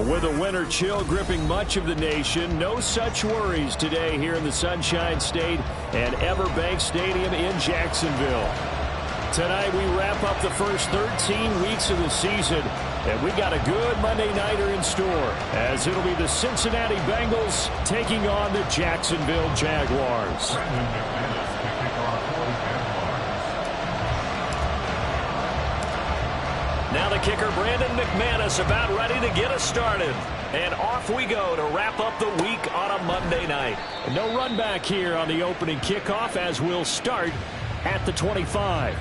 With a winter chill gripping much of the nation, no such worries today here in the Sunshine State and Everbank Stadium in Jacksonville. Tonight we wrap up the first 13 weeks of the season, and we got a good Monday nighter in store, as it'll be the Cincinnati Bengals taking on the Jacksonville Jaguars. Now the kicker, Brandon McManus, about ready to get us started. And off we go to wrap up the week on a Monday night. No run back here on the opening kickoff, as we'll start at the 25.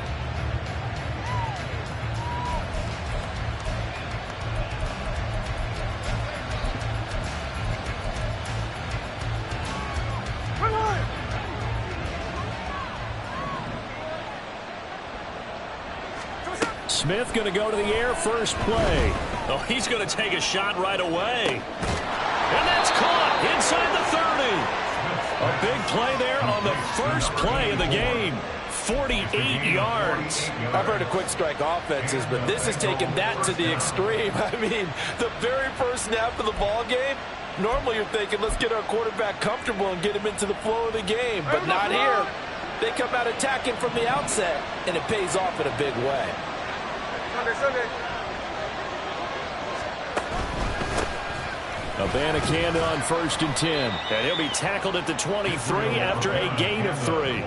Smith going to go to the air first play. Oh, he's going to take a shot right away. And that's caught inside the 30. A big play there on the first play of the game. 48 yards. I've heard of quick strike offenses, but this is taking that to the extreme. I mean, the very first snap of the ball game, normally you're thinking, let's get our quarterback comfortable and get him into the flow of the game, but not here. They come out attacking from the outset, and it pays off in a big way. Abanikanda on 1st and 10. And he'll be tackled at the 23 after a gain of 3.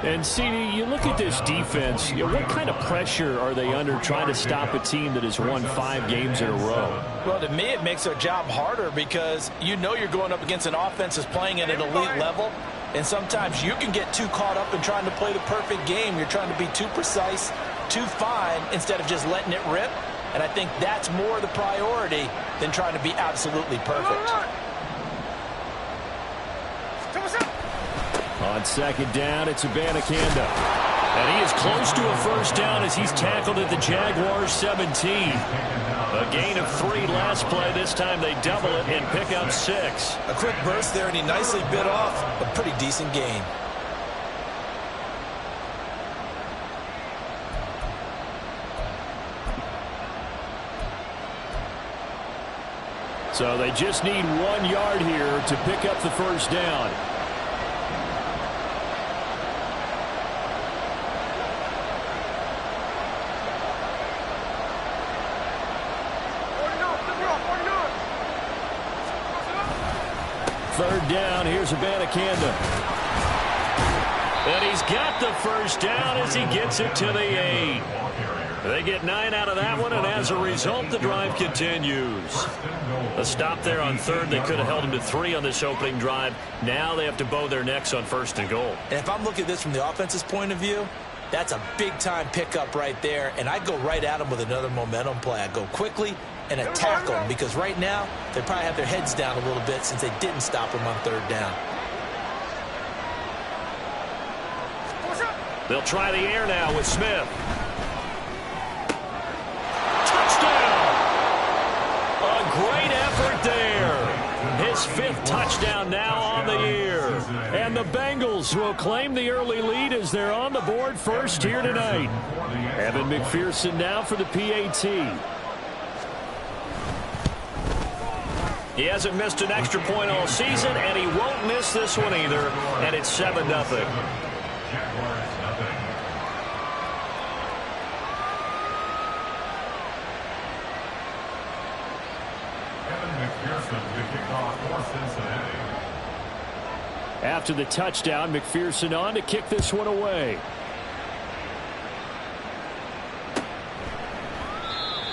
And, CD, you look at this defense, what kind of pressure are they under trying to stop a team that has won 5 games in a row? Well, to me, it makes their job harder because you know you're going up against an offense that's playing at an elite level. And sometimes you can get too caught up in trying to play the perfect game. You're trying to be too precise, too fine, instead of just letting it rip. And I think that's more the priority than trying to be absolutely perfect. On 2nd down, it's Abanikanda. And he is close to a first down as he's tackled at the Jaguars 17. A gain of 3 last play. This time they double it and pick up 6. A quick burst there, and he nicely bit off a pretty decent gain. So they just need 1 yard here to pick up the first down. Third down, here's Abanikanda. And he's got the first down as he gets it to the 8. They get 9 out of that one, and as a result, the drive continues. A stop there on 3rd. They could have held him to 3 on this opening drive. Now they have to bow their necks on 1st and goal. And if I'm looking at this from the offense's point of view, that's a big-time pickup right there, and I'd go right at him with another momentum play. I'd go quickly and attack them, because right now they probably have their heads down a little bit since they didn't stop him on 3rd down. They'll try the air now with Smith. Touchdown! A great effort there. His 5th touchdown now on the year. And the Bengals will claim the early lead as they're on the board first here tonight. Evan McPherson now for the PAT. He hasn't missed an extra point all season, and he won't miss this one either. And it's 7-0. After the touchdown, McPherson on to kick this one away.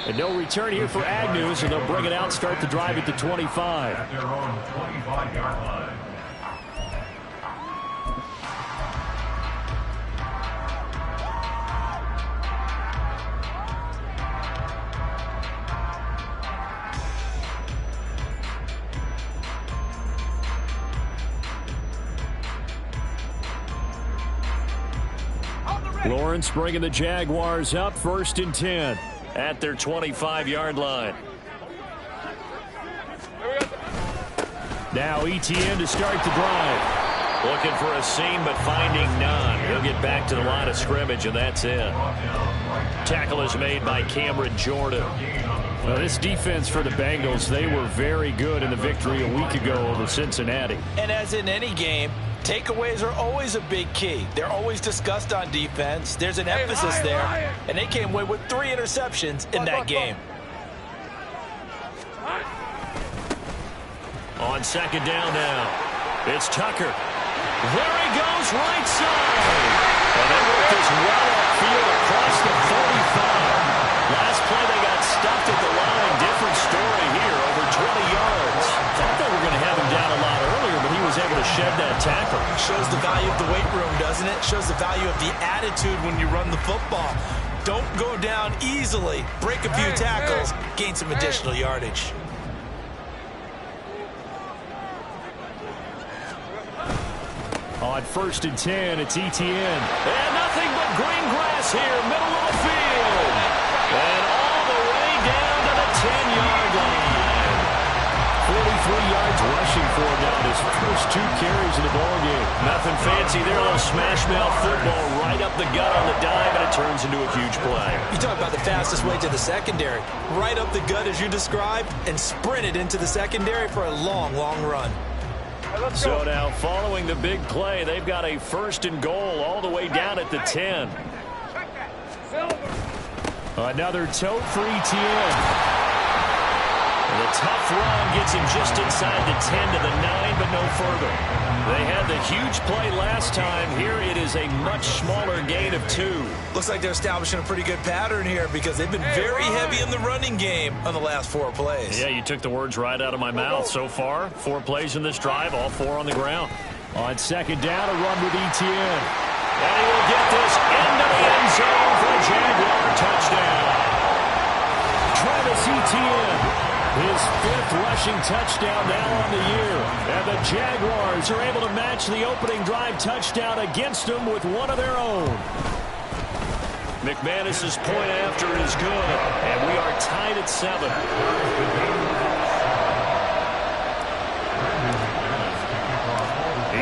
And no return here for Agnew, so they'll bring it out, start the drive at the 25. At their own 25-yard line. Lawrence bringing the Jaguars up 1st and 10 at their 25-yard line. Now ETN to start the drive. Looking for a seam but finding none. He'll get back to the line of scrimmage, and that's it. Tackle is made by Cameron Jordan. Well, this defense for the Bengals, they were very good in the victory a week ago over Cincinnati. And as in any game, takeaways are always a big key. They're always discussed on defense. There's an emphasis there, and they came away with 3 interceptions in that game. On second down now, it's Tucker. There he goes, right side. And they work this well upfield across the 45. Last play they got stuffed at the line. Different story here, over 20 yards. Thought they were going to have him down a lot earlier, but he was able to shed that tackle. Shows the value of the weight room, doesn't it? Shows the value of the attitude when you run the football. Don't go down easily. Break a few tackles. Gain some additional yardage. On 1st and 10, it's Etienne. And nothing but green grass here, middle of the field. And all the way down to the 10-yard line. 43 yards rushing for him now in his first 2 carries in the ballgame. Nothing fancy there, a little smash mouth football right up the gut on the dive, and it turns into a huge play. You talk about the fastest way to the secondary. Right up the gut as you described, and sprinted into the secondary for a long, long run. So now, following the big play, they've got a 1st and goal all the way down at the 10. Another tote for Etienne. The tough run gets him just inside the 10 to the 9, but no further. They had the huge play last time. Here it is a much smaller gain of 2. Looks like they're establishing a pretty good pattern here because they've been very heavy in the running game on the last 4 plays. Yeah, you took the words right out of my mouth. So far, 4 plays in this drive, all 4 on the ground. On second down, a run with Etienne. And he will get this into the end zone for a Jaguar touchdown. Travis Etienne. His 5th rushing touchdown now on the year. And the Jaguars are able to match the opening drive touchdown against them with one of their own. McManus's point after is good. And we are tied at 7.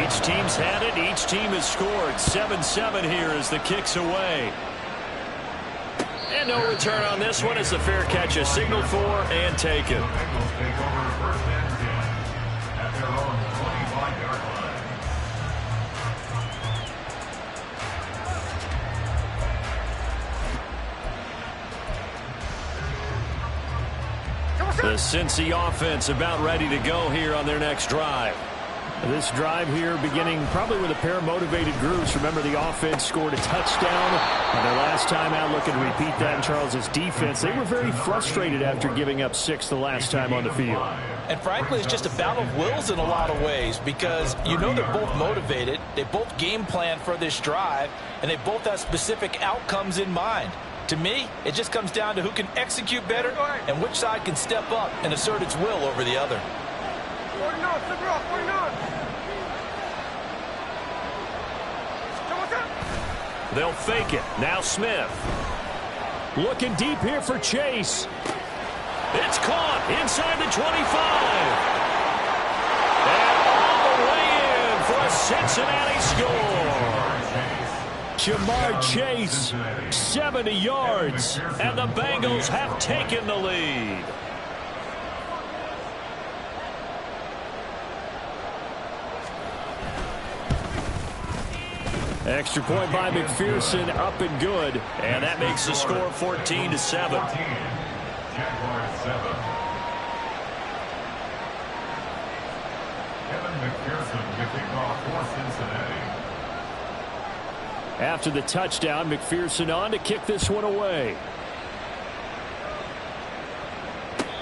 Each team's had it. Each team has scored. 7-7 here as the kick's away. And no return on this one as the fair catch is signaled for and taken. The Cincy offense about ready to go here on their next drive. This drive here beginning probably with a pair of motivated groups. Remember, the offense scored a touchdown on their last time out. Looking to repeat that in Charles's defense. They were very frustrated after giving up 6 the last time on the field. And frankly, it's just a battle of wills in a lot of ways because you know they're both motivated. They both game plan for this drive, and they both have specific outcomes in mind. To me, it just comes down to who can execute better and which side can step up and assert its will over the other. They'll fake it. Now Smith. Looking deep here for Chase. It's caught inside the 25. And all the way in for a Cincinnati score. Jamar Chase, 70 yards. And the Bengals have taken the lead. Extra point by McPherson, up and good. And that makes the score 14-7. Jaguars 7. Kevin McPherson kicking off for Cincinnati. After the touchdown, McPherson on to kick this one away.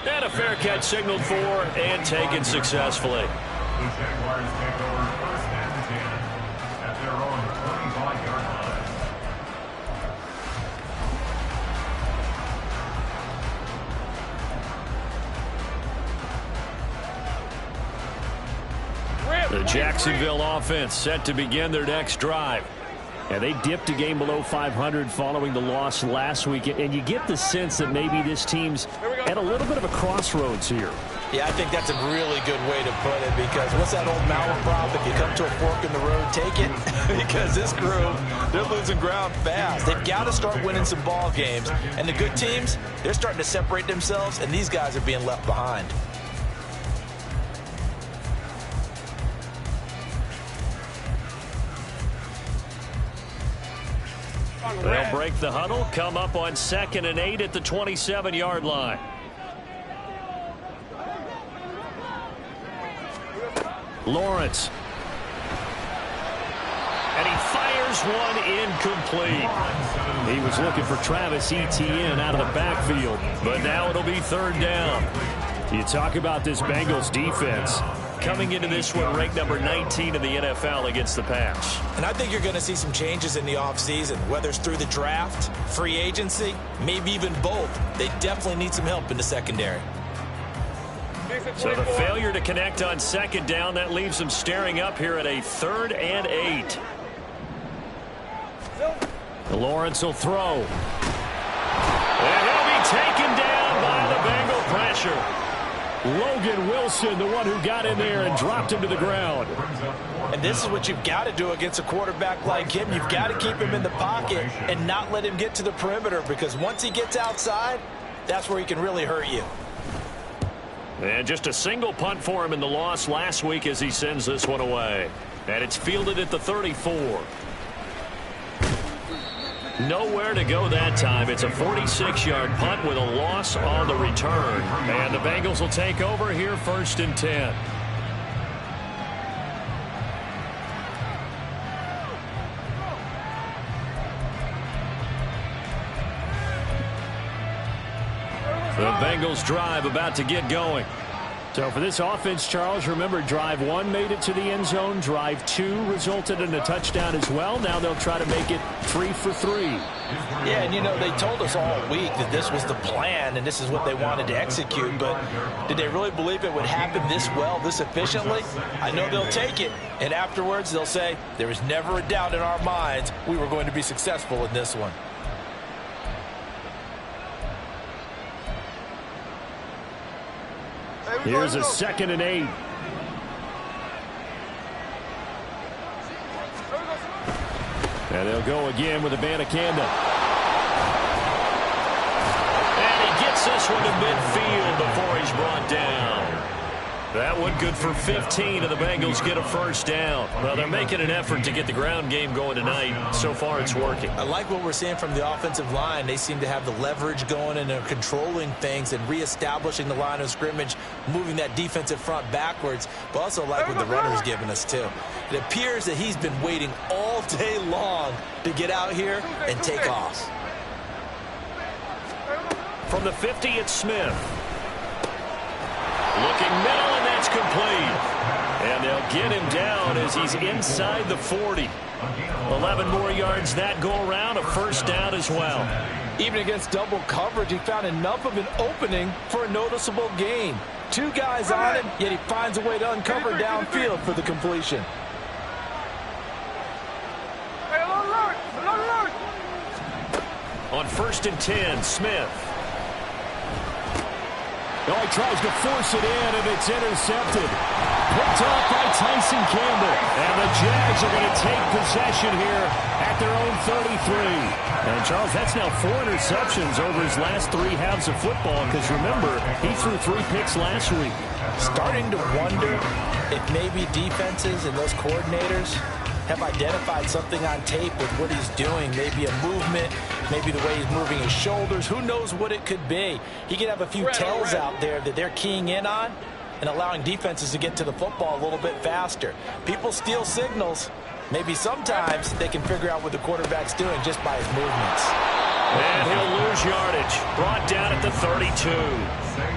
And a fair catch signaled for and taken successfully. The Jaguars take over 1st and 10 at their own 25-yard line. The Jacksonville offense set to begin their next drive. And they dipped a game below 500 following the loss last week. And you get the sense that maybe this team's at a little bit of a crossroads here. Yeah, I think that's a really good way to put it, because what's that old malaprop? If you come to a fork in the road, take it. Because this group, they're losing ground fast. They've got to start winning some ball games. And the good teams, they're starting to separate themselves, and these guys are being left behind. They'll break the huddle, come up on 2nd and 8 at the 27-yard line. Lawrence. And he fires one incomplete. He was looking for Travis Etienne out of the backfield, but now it'll be 3rd down. You talk about this Bengals defense coming into this one ranked number 19 in the NFL against the pass. And I think you're going to see some changes in the offseason, whether it's through the draft, free agency, maybe even both. They definitely need some help in the secondary. So the failure to connect on 2nd down, that leaves them staring up here at a 3rd and 8. Lawrence will throw. And he'll be taken down by the Bengal pressure. Logan Wilson, the one who got in there and dropped him to the ground. And this is what you've got to do against a quarterback like him. You've got to keep him in the pocket and not let him get to the perimeter, because once he gets outside, that's where he can really hurt you. And just a single punt for him in the loss last week as he sends this one away. And it's fielded at the 34. Nowhere to go that time. It's a 46-yard punt with a loss on the return. And the Bengals will take over here 1st and 10. The Bengals drive about to get going. So for this offense, Charles, remember, drive 1 made it to the end zone. Drive 2 resulted in a touchdown as well. Now they'll try to make it 3 for 3. Yeah, and you know, they told us all week that this was the plan and this is what they wanted to execute, but did they really believe it would happen this well, this efficiently? I know they'll take it, and afterwards they'll say, there was never a doubt in our minds we were going to be successful in this one. Here's a 2nd and 8. And they'll go again with Abanikanda. And he gets this one to midfield before he's brought down. That one good for 15, and the Bengals get a 1st down. Well, they're making an effort to get the ground game going tonight. So far, it's working. I like what we're seeing from the offensive line. They seem to have the leverage going, and they're controlling things and reestablishing the line of scrimmage, moving that defensive front backwards, but also like what the runner's giving us, too. It appears that he's been waiting all day long to get out here and take off. From the 50, it's Smith. Looking middle, and that's complete. And they'll get him down as he's inside the 40. 11 more yards that go around, a 1st down as well. Even against double coverage, he found enough of an opening for a noticeable gain. 2 guys on him, yet he finds a way to uncover downfield for the completion. On 1st and 10, Smith. Oh, he tries to force it in, and it's intercepted. Picked off by Tyson Campbell. And the Jags are going to take possession here at their own 33. And, Charles, that's now 4 interceptions over his last 3 halves of football, because, remember, he threw 3 picks last week. Starting to wonder if maybe defenses and those coordinators have identified something on tape with what he's doing. Maybe a movement, maybe the way he's moving his shoulders. Who knows what it could be? He could have a few tells out there that they're keying in on and allowing defenses to get to the football a little bit faster. People steal signals. Maybe sometimes they can figure out what the quarterback's doing just by his movements. And he'll lose yardage. Brought down at the 32.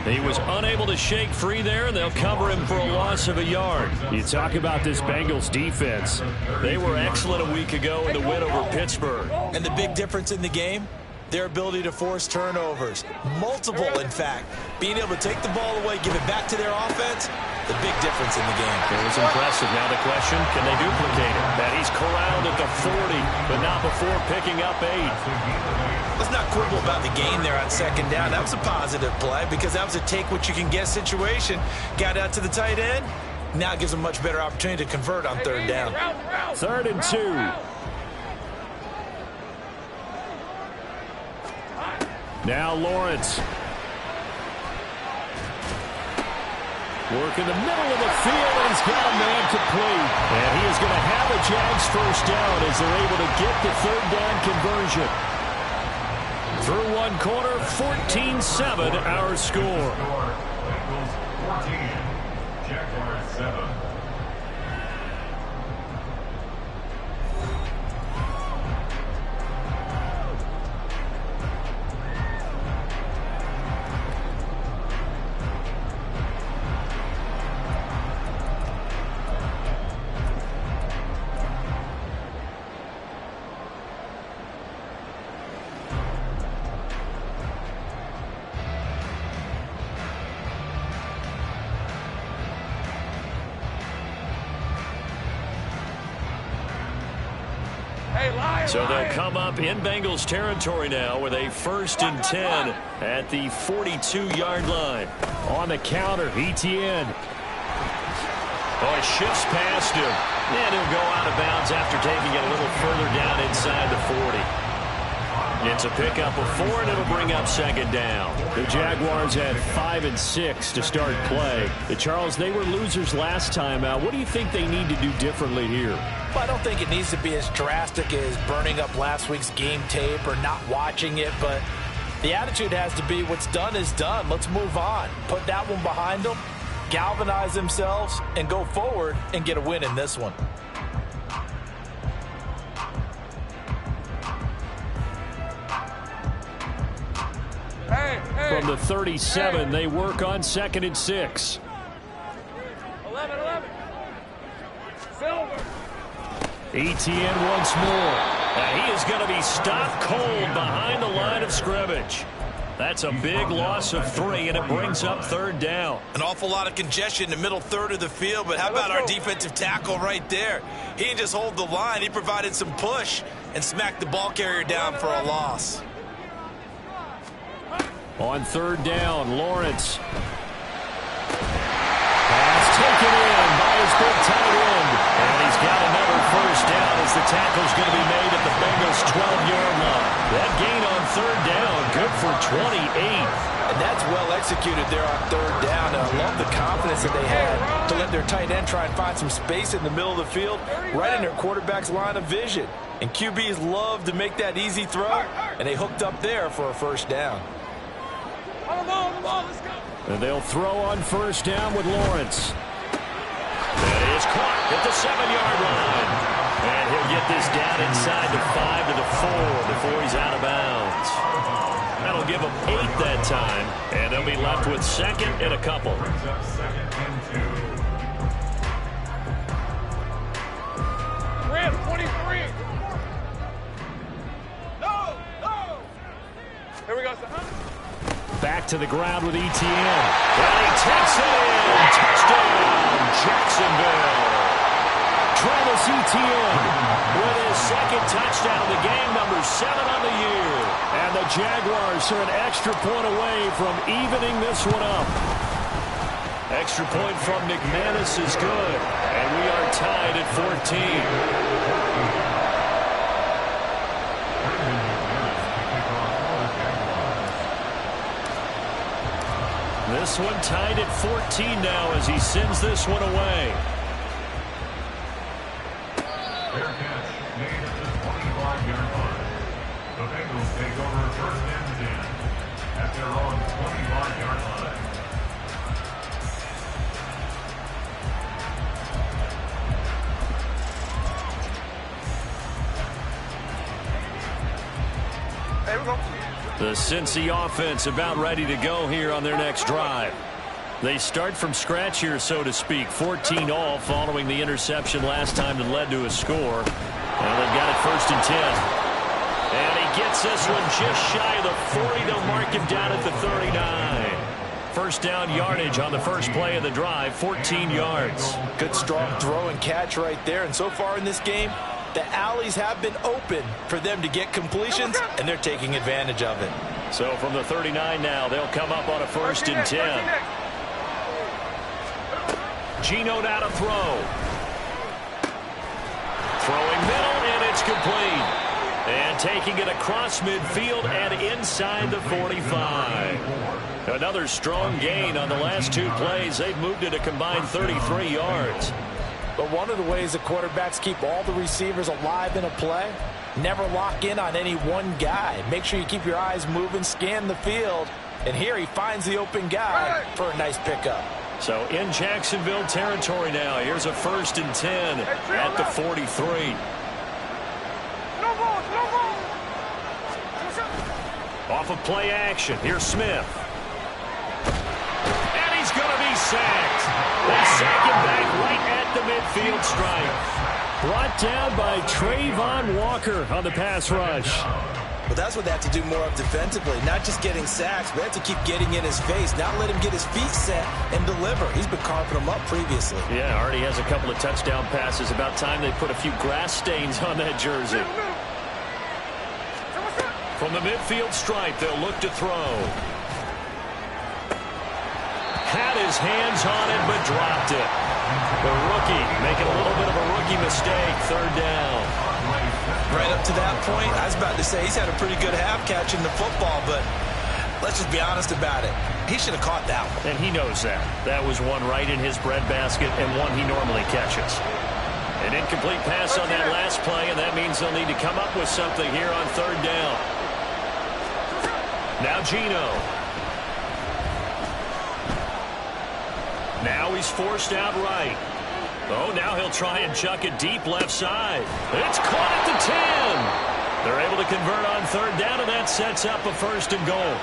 He was unable to shake free there, and they'll cover him for a loss of a yard. You talk about this Bengals defense. They were excellent a week ago in the win over Pittsburgh. And the big difference in the game? Their ability to force turnovers. Multiple, in fact. Being able to take the ball away, give it back to their offense, the big difference in the game. It was impressive. Now the question, can they duplicate it? That he's corralled at the 40, but not before picking up 8. Let's not quibble about the gain there on second down. That was a positive play because that was a take-what-you-can-get situation. Got out to the tight end. Now gives them a much better opportunity to convert on third down. 3rd and 2. Now Lawrence. Work in the middle of the field, and he's got a man complete. And he is going to have a Jags first down as they're able to get the third down conversion. Through one quarter, 14-7 our score. Bengals 14, Jaguars 7. So they'll come up in Bengals territory now with a 1st and 10 at the 42-yard line. On the counter, Etienne. Oh, he shifts past him. And he'll go out of bounds after taking it a little further down inside the 40. It's a pickup of 4, and it'll bring up 2nd down. The Jaguars had 5 and 6 to start play. Charles, they were losers last time out. What do you think they need to do differently here? Well, I don't think it needs to be as drastic as burning up last week's game tape or not watching it, but the attitude has to be what's done is done. Let's move on. Put that one behind them, galvanize themselves, and go forward and get a win in this one. From the 37, they work on 2nd and 6. 11. Silver. Etienne once more. He is going to be stopped cold behind the line of scrimmage. That's a big loss of 3, and it brings up 3rd down. An awful lot of congestion in the middle third of the field, but how about our defensive tackle right there? He didn't just hold the line. He provided some push and smacked the ball carrier down for a loss. On 3rd down, Lawrence. Pass taken in by his big tight end. And he's got another first down as the tackle's going to be made at the Bengals' 12-yard line. That gain on 3rd down, good for 28. And that's well executed there on 3rd down. And I love the confidence that they had to let their tight end try and find some space in the middle of the field, right in their quarterback's line of vision. And QBs love to make that easy throw, and they hooked up there for a first down. Let's go. And they'll throw on 1st down with Lawrence. That is caught at the 7-yard line. And he'll get this down inside the 5 to the 4 before he's out of bounds. That'll give them 8 that time, and they'll be left with 2nd and a couple. Brings up 2nd and 2. Red 23. No. Here we go, son. Back to the ground with Etienne. And he takes it in. Touchdown, Jacksonville. Travis Etienne with his 2nd touchdown of the game, number 7 on the year. And the Jaguars are an extra point away from evening this one up. Extra point from McManus is good. And we are tied at 14. This one tied at 14 now as he sends this one away. Fair catch made at the 25-yard line. The Bengals take over 1st and 10 at their own 25-yard line. Hey, we go. The Cincy offense about ready to go here on their next drive. They start from scratch here, so to speak. 14 all following the interception last time that led to a score. Well, they've got it 1st and 10. And he gets this one just shy of the 40. They'll mark him down at the 39. First down yardage on the first play of the drive, 14 yards. Good strong throw and catch right there. And so far in this game, the alleys have been open for them to get completions, and they're taking advantage of it. So from the 39 now, they'll come up on a 1st and 10. Geno now to throw. Throwing middle, and it's complete. And taking it across midfield and inside the 45. Another strong gain on the last 2 plays. They've moved it a combined 33 yards. But one of the ways the quarterbacks keep all the receivers alive in a play, never lock in on any one guy. Make sure you keep your eyes moving, scan the field. And here he finds the open guy for a nice pickup. So in Jacksonville territory now. Here's a 1st and 10 at the 43. Off of play action. Here's Smith. And he's going to be sacked. They sack him back right at the midfield stripe. Brought down by Trayvon Walker on the pass rush. But that's what they have to do more of defensively, not just getting sacks, but they have to keep getting in his face, not let him get his feet set and deliver. He's been carving them up previously. Yeah, already has a couple of touchdown passes. About time they put a few grass stains on that jersey. From the midfield stripe, they'll look to throw. Had his hands on it, but dropped it. The rookie making a little bit of a rookie mistake. 3rd down. Right up to that point, I was about to say he's had a pretty good half catching the football, but let's just be honest about it. He should have caught that one. And he knows that. That was one right in his breadbasket and one he normally catches. An incomplete pass on that last play, and that means they'll need to come up with something here on 3rd down. Now Geno. Now he's forced out right. Oh, now he'll try and chuck it deep left side. It's caught at the 10. They're able to convert on 3rd down, and that sets up a 1st and goal.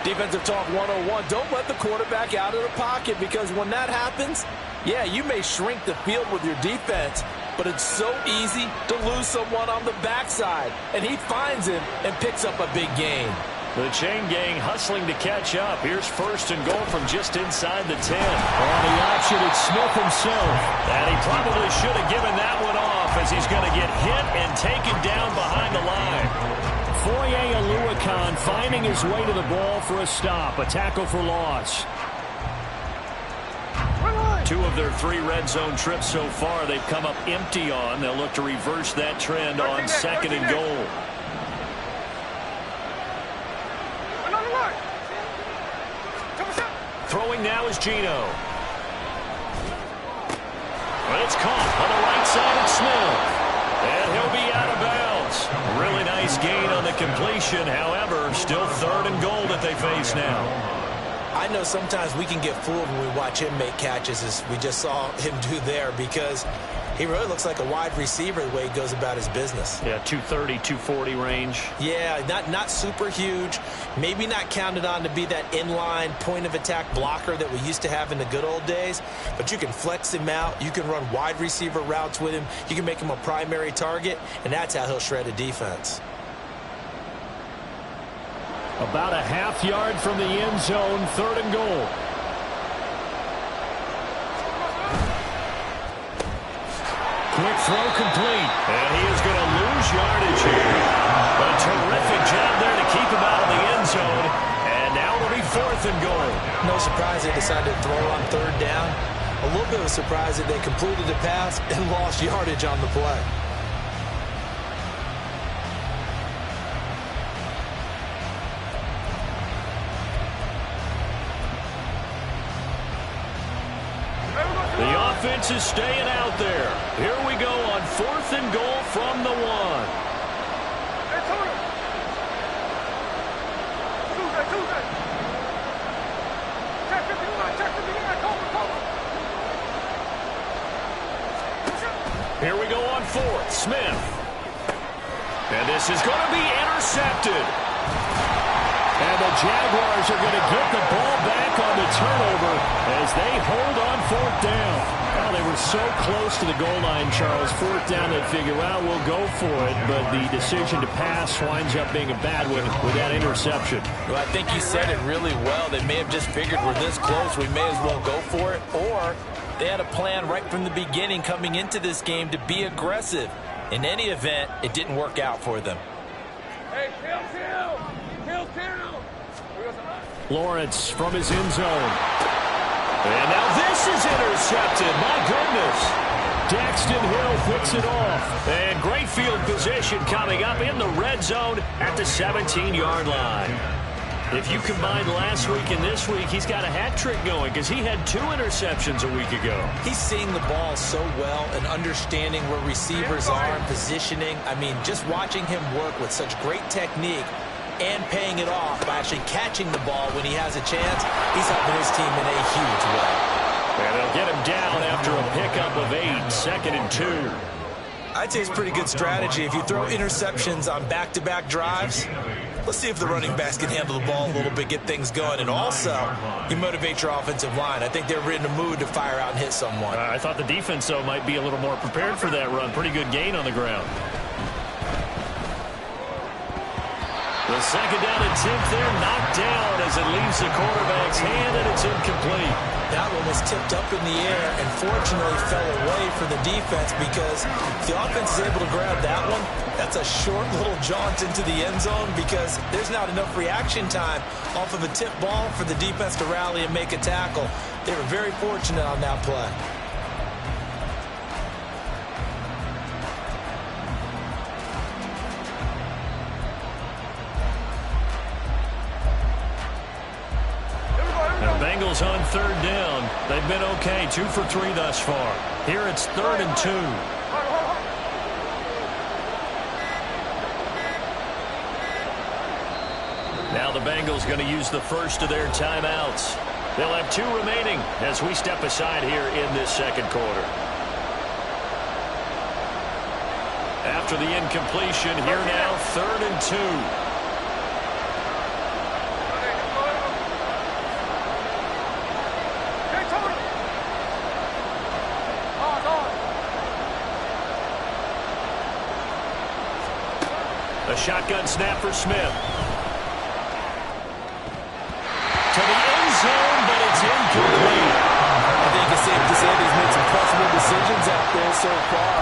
Defensive talk 101. Don't let the quarterback out of the pocket, because when that happens, yeah, you may shrink the field with your defense, but it's so easy to lose someone on the backside. And he finds him and picks up a big gain. The chain gang hustling to catch up. Here's 1st and goal from just inside the 10. On the option, it's Smith himself. And he probably should have given that one off, as he's going to get hit and taken down behind the line. Foye Oluokun finding his way to the ball for a stop. A tackle for loss. 2 of their 3 red zone trips so far they've come up empty on. They'll look to reverse that trend on 2nd and goal. Throwing now is Geno. But it's caught on the right side of Smith. And he'll be out of bounds. Really nice gain on the completion. However, still 3rd and goal that they face now. I know sometimes we can get fooled when we watch him make catches, as we just saw him do there, because he really looks like a wide receiver the way he goes about his business. Yeah, 230, 240 range. Yeah, not super huge. Maybe not counted on to be that inline point-of-attack blocker that we used to have in the good old days. But you can flex him out. You can run wide receiver routes with him. You can make him a primary target, and that's how he'll shred a defense. About a half yard from the end zone, 3rd and goal. Quick throw complete. And he is going to lose yardage here. A terrific job there to keep him out of the end zone. And now it'll be 4th and goal. No surprise they decided to throw on 3rd down. A little bit of a surprise that they completed the pass and lost yardage on the play. The offense is staying out there. Here we go on 4th and goal from the 1. Here we go on 4th. Smith. And this is going to be intercepted. And the Jaguars are going to get the ball back on the turnover as they hold on 4th down. Well, they were so close to the goal line, Charles. Fourth down, they figure, well, we'll go for it. But the decision to pass winds up being a bad one with that interception. Well, I think you said it really well. They may have just figured we're this close, we may as well go for it. Or they had a plan right from the beginning coming into this game to be aggressive. In any event, it didn't work out for them. Hey, kill. Lawrence from his end zone. And now this is intercepted. My goodness. Daxton Hill picks it off. And great field position coming up in the red zone at the 17-yard line. If you combine last week and this week, he's got a hat trick going because he had 2 interceptions a week ago. He's seeing the ball so well and understanding where receivers are and positioning. I mean, just watching him work with such great technique and paying it off by actually catching the ball when he has a chance, he's helping his team in a huge way. And they'll get him down after a pickup of 8, 2nd and 2. I'd say it's pretty good strategy. If you throw interceptions on back-to-back drives, let's see if the running backs can handle the ball a little bit, get things going. And also, you motivate your offensive line. I think they're in a mood to fire out and hit someone. I thought the defense, though, might be a little more prepared for that run. Pretty good gain on the ground. The second down and 10th there, knocked down as it leaves the quarterback's hand, and it's incomplete. That one was tipped up in the air and fortunately fell away for the defense, because if the offense is able to grab that one, that's a short little jaunt into the end zone because there's not enough reaction time off of a tip ball for the defense to rally and make a tackle. They were very fortunate on that play. Bengals on 3rd down. They've been okay, 2 for 3 thus far. Here it's 3rd and 2. Now the Bengals going to use the first of their timeouts. They'll have 2 remaining as we step aside here in this second quarter. After the incompletion, here now 3rd and 2. A shotgun snap for Smith. To the end zone, but it's incomplete. I think it's safe to say he's made some questionable decisions out there so far.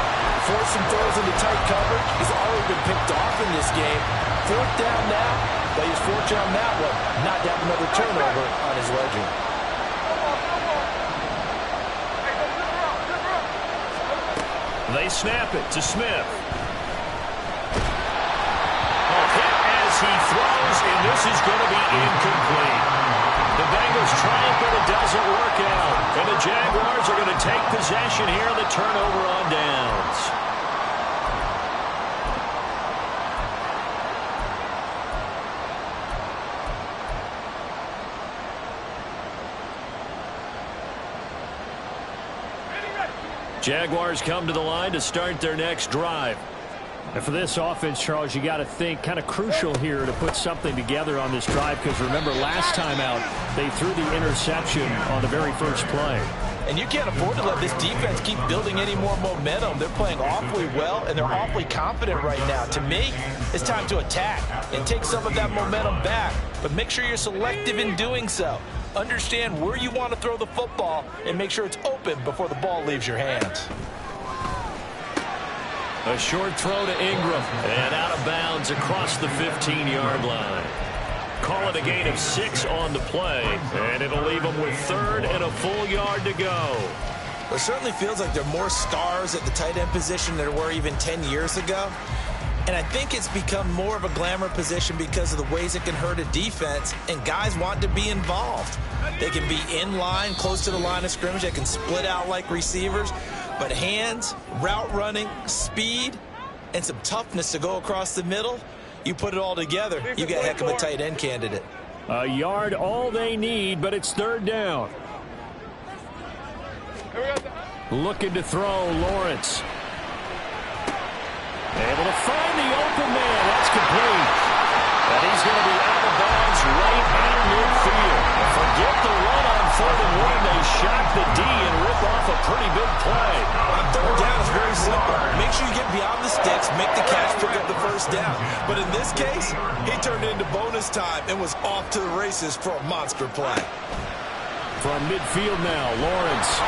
Forced some throws into tight coverage. He's already been picked off in this game. 4th down now, but he's fortunate on that one. Not to have another turnover on his ledger. They snap it to Smith. He throws, and this is going to be incomplete. The Bengals try it, but it doesn't work out. And the Jaguars are going to take possession here on the turnover on downs. Jaguars come to the line to start their next drive. And for this offense, Charles, you got to think kind of crucial here to put something together on this drive, because remember last time out they threw the interception on the very first play. And you can't afford to let this defense keep building any more momentum. They're playing awfully well, and they're awfully confident right now. To me, it's time to attack and take some of that momentum back. But make sure you're selective in doing so. Understand where you want to throw the football and make sure it's open before the ball leaves your hands. A short throw to Ingram, and out of bounds across the 15-yard line. Call it a gain of 6 on the play, and it'll leave them with 3rd and a full yard to go. Well, it certainly feels like there are more stars at the tight end position than there were even 10 years ago. And I think it's become more of a glamour position because of the ways it can hurt a defense, and guys want to be involved. They can be in line, close to the line of scrimmage. They can split out like receivers. But hands, route running, speed, and some toughness to go across the middle, you put it all together, you got a heck of a tight end candidate. A yard all they need, but it's 3rd down. Looking to throw, Lawrence. Able to find the open man. That's complete. And he's going to be out of bounds right at midfield. Forget the run on 3rd and 1. They shock the D and rip off a pretty big play. On third down, it's very simple. Make sure you get beyond the sticks, make the catch, pick up the first down. But in this case, he turned into bonus time and was off to the races for a monster play. From midfield now, Lawrence.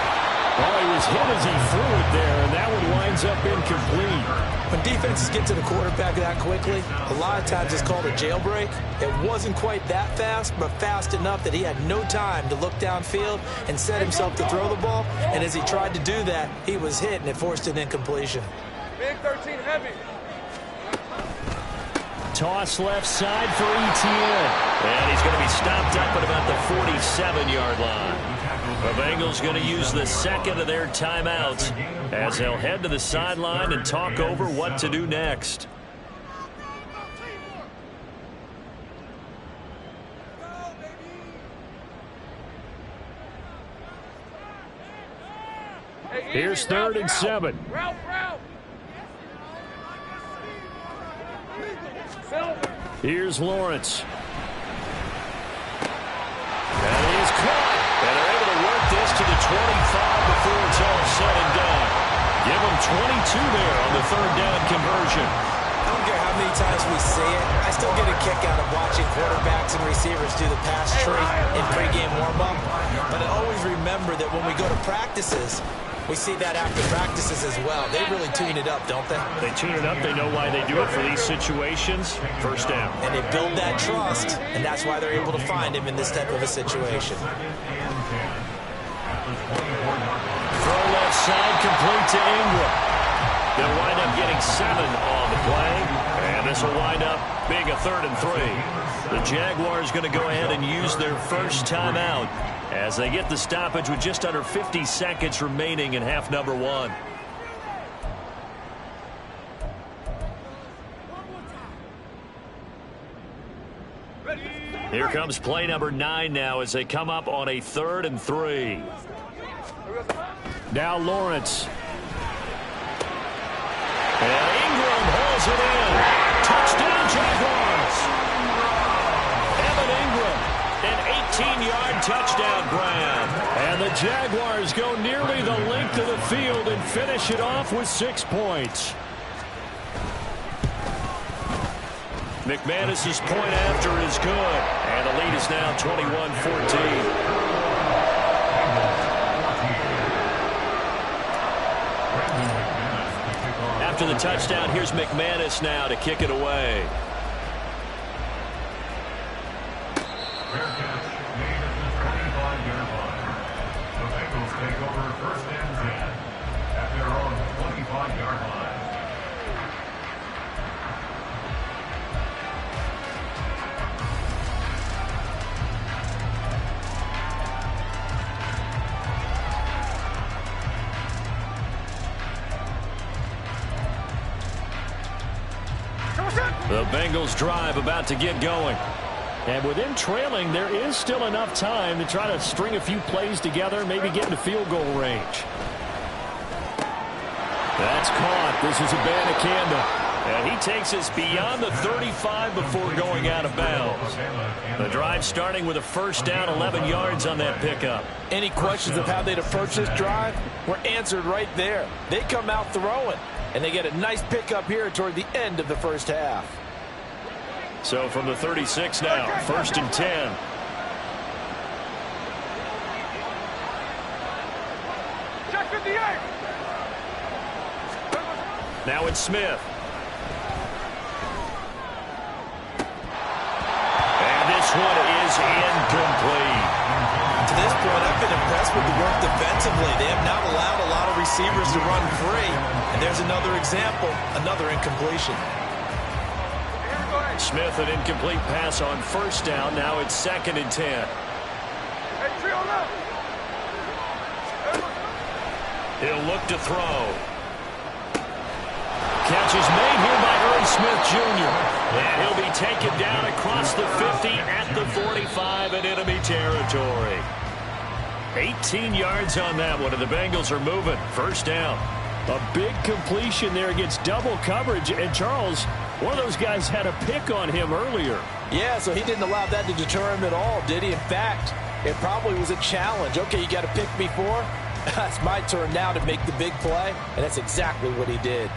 Oh, he was hit as he threw it there, and that one winds up incomplete. When defenses get to the quarterback that quickly, a lot of times it's called a jailbreak. It wasn't quite that fast, but fast enough that he had no time to look downfield and set himself to throw the ball. And as he tried to do that, he was hit, and it forced an incompletion. Big 13 heavy. Toss left side for Etienne. And he's going to be stopped up at about the 47-yard line. The Bengals going to use the second of their timeouts as they'll head to the sideline and talk over what to do next. Here's 3rd and 7. Route. Here's Lawrence. That is caught. And they're able to work this to the 25 before it's all said and done. Give them 22 there on the 3rd down conversion. I don't care how many times we see it. I still get a kick out of watching quarterbacks and receivers do the pass tree in pregame warm-up. But I always remember that when we go to practices, we see that after practices as well. They really tune it up, don't they? They tune it up. They know why they do it for these situations. First down. And they build that trust, and that's why they're able to find him in this type of a situation. Throw left side, complete to Ingram. They'll wind up getting 7 on the play, and this will wind up being a 3rd and 3. The Jaguars going to go ahead and use their first timeout as they get the stoppage with just under 50 seconds remaining in half number 1. Here comes play number 9 now as they come up on a 3rd and 3. Now Lawrence. And Ingram hauls it in. Touchdown Jaguars. Evan Ingram, an 18-yard touchdown grab. And the Jaguars go nearly the length of the field and finish it off with 6 points. McManus's point after is good. And the lead is now 21-14. After the touchdown, here's McManus now to kick it away. Fair catch made at the 25-yard line. The Bengals take over 1st and 10 at their own 25-yard line. The Bengals drive about to get going. And with them trailing, there is still enough time to try to string a few plays together, maybe get into field goal range. That's caught. This is Abanikanda. And he takes us beyond the 35 before going out of bounds. The drive starting with a first down, 11 yards on that pickup. Any questions of how they'd approach this drive were answered right there. They come out throwing, and they get a nice pickup here toward the end of the first half. So from the 36 now, 1st and 10. Check 58. Now it's Smith. And this one is incomplete. To this point, I've been impressed with the work defensively. They have not allowed a lot of receivers to run free. And there's another example, another incompletion. Smith, an incomplete pass on first down. Now it's 2nd and 10. Hey, trio left. He'll look to throw. Catch is made here by Irv Smith Jr. And he'll be taken down across the 50 at the 45 in enemy territory. 18 yards on that one, and the Bengals are moving. First down. A big completion there against double coverage. And Charles, one of those guys had a pick on him earlier. Yeah, so he didn't allow that to deter him at all, did he? In fact, It probably was a challenge. Okay, you got to pick me four. It's my turn now to make the big play, and that's exactly what he did.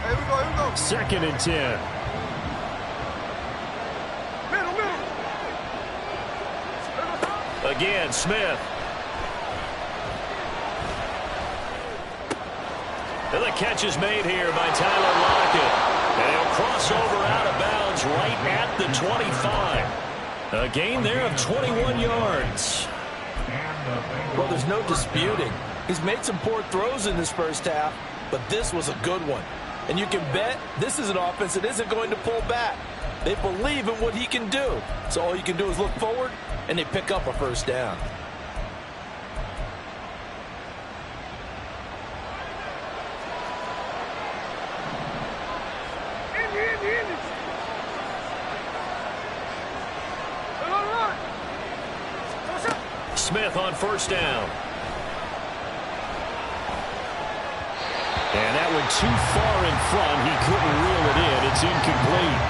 Here we go. 2nd and 10. Middle. Again, Smith. And the catch is made here by Tyler Lockett. And he'll cross over out of bounds right at the 25. A gain there of 21 yards. Well, there's no disputing. He's made some poor throws in this first half, but this was a good one. And you can bet this is an offense that isn't going to pull back. They believe in what he can do. So all you can do is look forward, and they pick up a first down. Smith on 1st down. And that went too far in front. He couldn't reel it in. It's incomplete.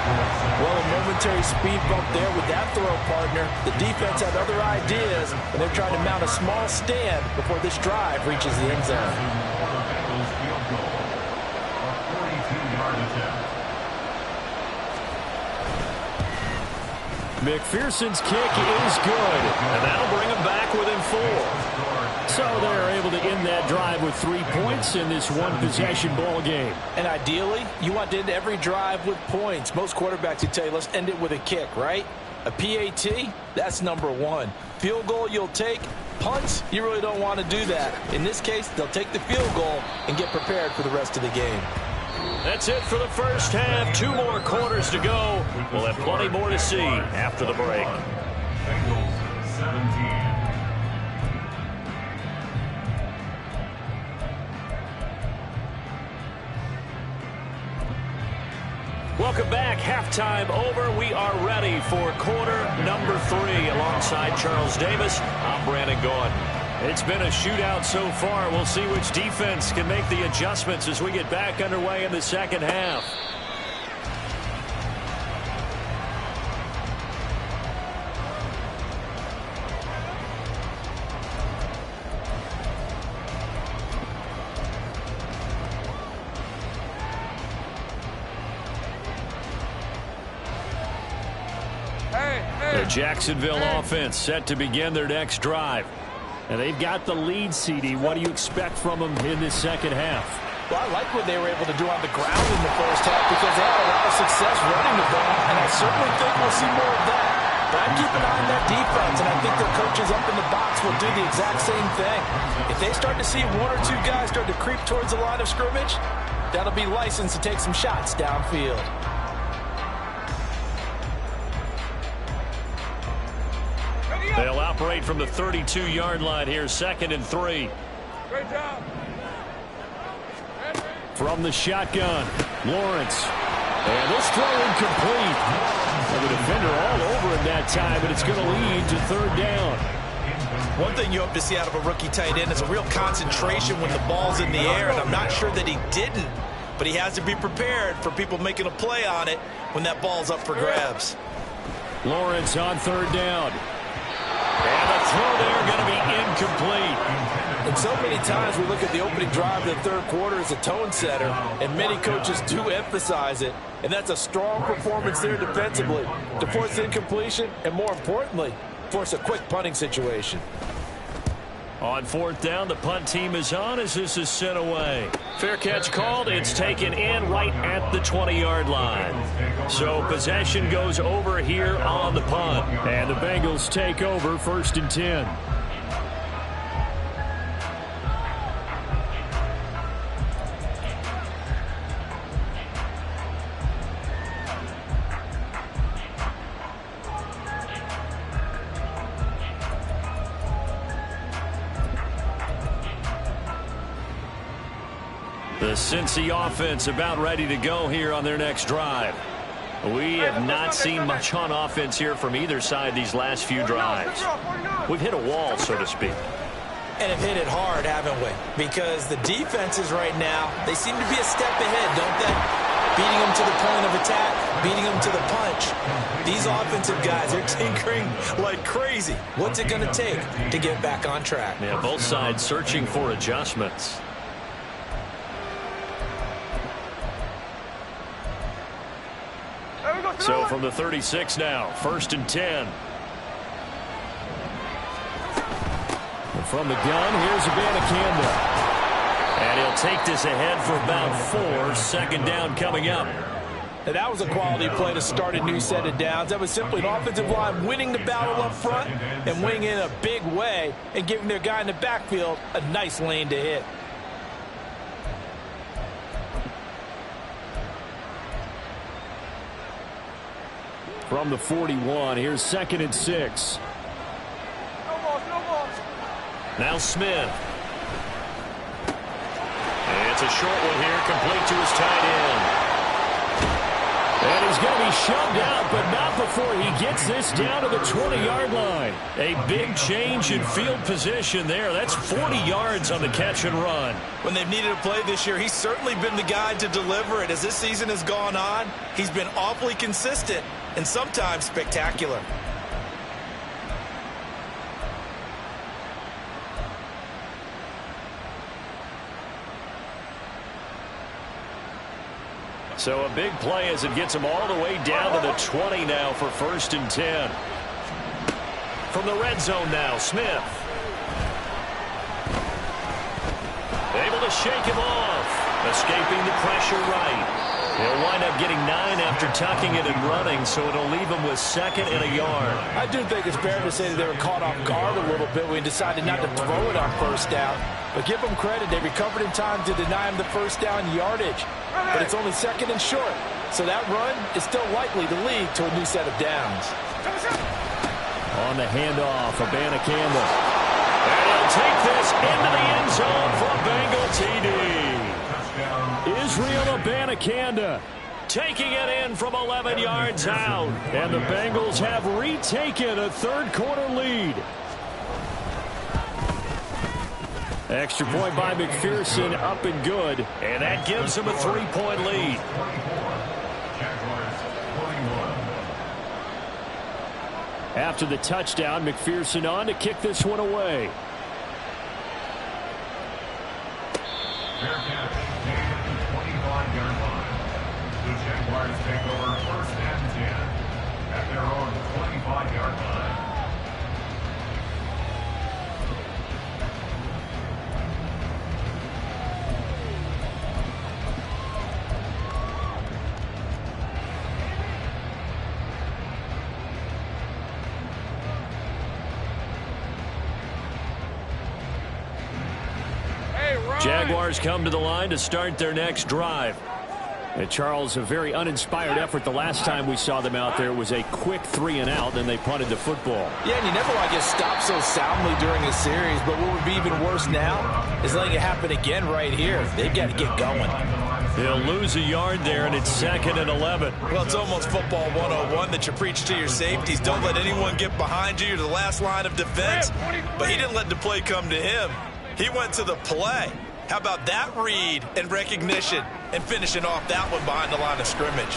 Well, a momentary speed bump there with that throw, partner. The defense had other ideas, and they're trying to mount a small stand before this drive reaches the end zone. McPherson's kick is good, and that'll bring him back within 4. So they're able to end that drive with 3 points in this one-possession ball game. And ideally, you want to end every drive with points. Most quarterbacks would tell you, let's end it with a kick, right? A PAT, that's number 1. Field goal you'll take. Punts, you really don't want to do that. In this case, they'll take the field goal and get prepared for the rest of the game. That's it for the first half. 2 more quarters to go. We'll have plenty more to see after the break. Bengals 17. Welcome back. Halftime over. We are ready for quarter number 3. Alongside Charles Davis, I'm Brandon Gaudin. It's been a shootout so far. We'll see which defense can make the adjustments as we get back underway in the second half. The Jacksonville offense set to begin their next drive. And they've got the lead, CD. What do you expect from them in this second half? Well, I like what they were able to do on the ground in the first half because they had a lot of success running the ball, and I certainly think we'll see more of that. But I keep an eye on that defense, and I think their coaches up in the box will do the exact same thing. If they start to see 1 or 2 guys start to creep towards the line of scrimmage, that'll be licensed to take some shots downfield. They'll operate from the 32-yard line here, 2nd and 3. Great job. From the shotgun, Lawrence. And this throw incomplete. And the defender all over him that time, but it's going to lead to 3rd down. One thing you hope to see out of a rookie tight end is a real concentration when the ball's in the air, and I'm not sure that he didn't, but he has to be prepared for people making a play on it when that ball's up for grabs. Lawrence on 3rd down. And the throw there going to be incomplete. And so many times we look at the opening drive of the 3rd quarter as a tone setter, and many coaches do emphasize it. And that's a strong performance there defensively to force incompletion and, more importantly, force a quick punting situation. On 4th down, the punt team is on as this is sent away. Fair catch called. It's taken in right at the 20-yard line. So possession goes over here on the punt. And the Bengals take over 1st and 10. The Cincy offense about ready to go here on their next drive. We have not seen much on offense here from either side these last few drives. We've hit a wall, so to speak. And have hit it hard, haven't we? Because the defenses right now, they seem to be a step ahead, don't they? beating them to the point of attack, beating them to the punch. These offensive guys, they're tinkering like crazy. What's it going to take to get back on track? Yeah, both sides searching for adjustments. So from the 36 now, 1st and 10. And from the gun, here's Abanikanda. And he'll take this ahead for about 4. 2nd down coming up. Now that was a quality play to start a new set of downs. That was simply an offensive line winning the battle up front and winning in a big way and giving their guy in the backfield a nice lane to hit. From the 41, here's 2nd and 6. No balls. Now Smith. And it's a short one here, complete to his tight end. And he's going to be shoved out, but not before he gets this down to the 20-yard line. A big change in field position there. That's 40 yards on the catch and run. When they've needed a play this year, he's certainly been the guy to deliver it. As this season has gone on, he's been awfully consistent and sometimes spectacular. So a big play as it gets him all the way down to the 20 now for 1st and 10. From the red zone now, Smith. Able to shake him off. Escaping the pressure right. He'll wind up getting 9 after tucking it and running, so it'll leave him with 2nd and a yard. I do think it's fair to say that they were caught off guard a little bit when he decided not to throw it on 1st down. But give them credit, they recovered in time to deny him the 1st down yardage. But it's only 2nd and short, so that run is still likely to lead to a new set of downs. On the handoff, Abanikanda. And he'll take this into the end zone for a Bengal TD. Israel Abanikanda taking it in from 11 yards out. And the Bengals have retaken a 3rd quarter lead. Extra point by McPherson, up and good. And that gives them a 3-point lead. After the touchdown, McPherson on to kick this one away. Fair catch, made at the 25-yard line. The Jaguars take over 1st and 10 at their own 25-yard line. Jaguars come to the line to start their next drive. And Charles, a very uninspired effort the last time we saw them out there. It was a quick 3-and-out, then they punted the football. Yeah, and you never want to get stopped so soundly during a series, but what would be even worse now is letting it happen again right here. They've got to get going. They'll lose a yard there, and it's 2nd and 11. Well, it's almost football 101 that you preach to your safeties. Don't let anyone get behind you. You're the last line of defense. But he didn't let the play come to him. He went to the play. How about that read and recognition and finishing off that one behind the line of scrimmage?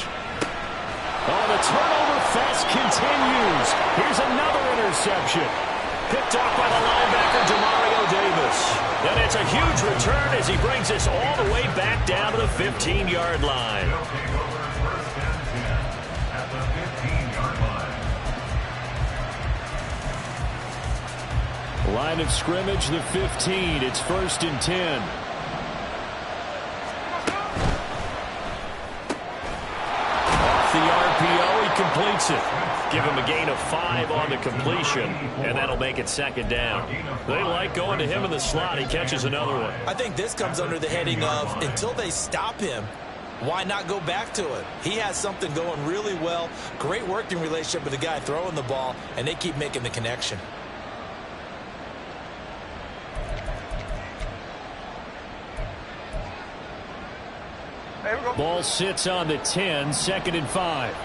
Oh, the turnover fest continues. Here's another interception. Picked off by the linebacker, Demario Davis. And it's a huge return as he brings this all the way back down to the 15-yard line. They'll take over 1st and 10 at the 15-yard line. Line of scrimmage, the 15. It's 1st and 10. Off the RPO, he completes it. Give him a gain of 5 on the completion, and that'll make it 2nd down. They like going to him in the slot. He catches another one. I think this comes under the heading of until they stop him, why not go back to it? He has something going really well. Great working relationship with the guy throwing the ball, and they keep making the connection. Ball sits on the 10, 2nd and 5.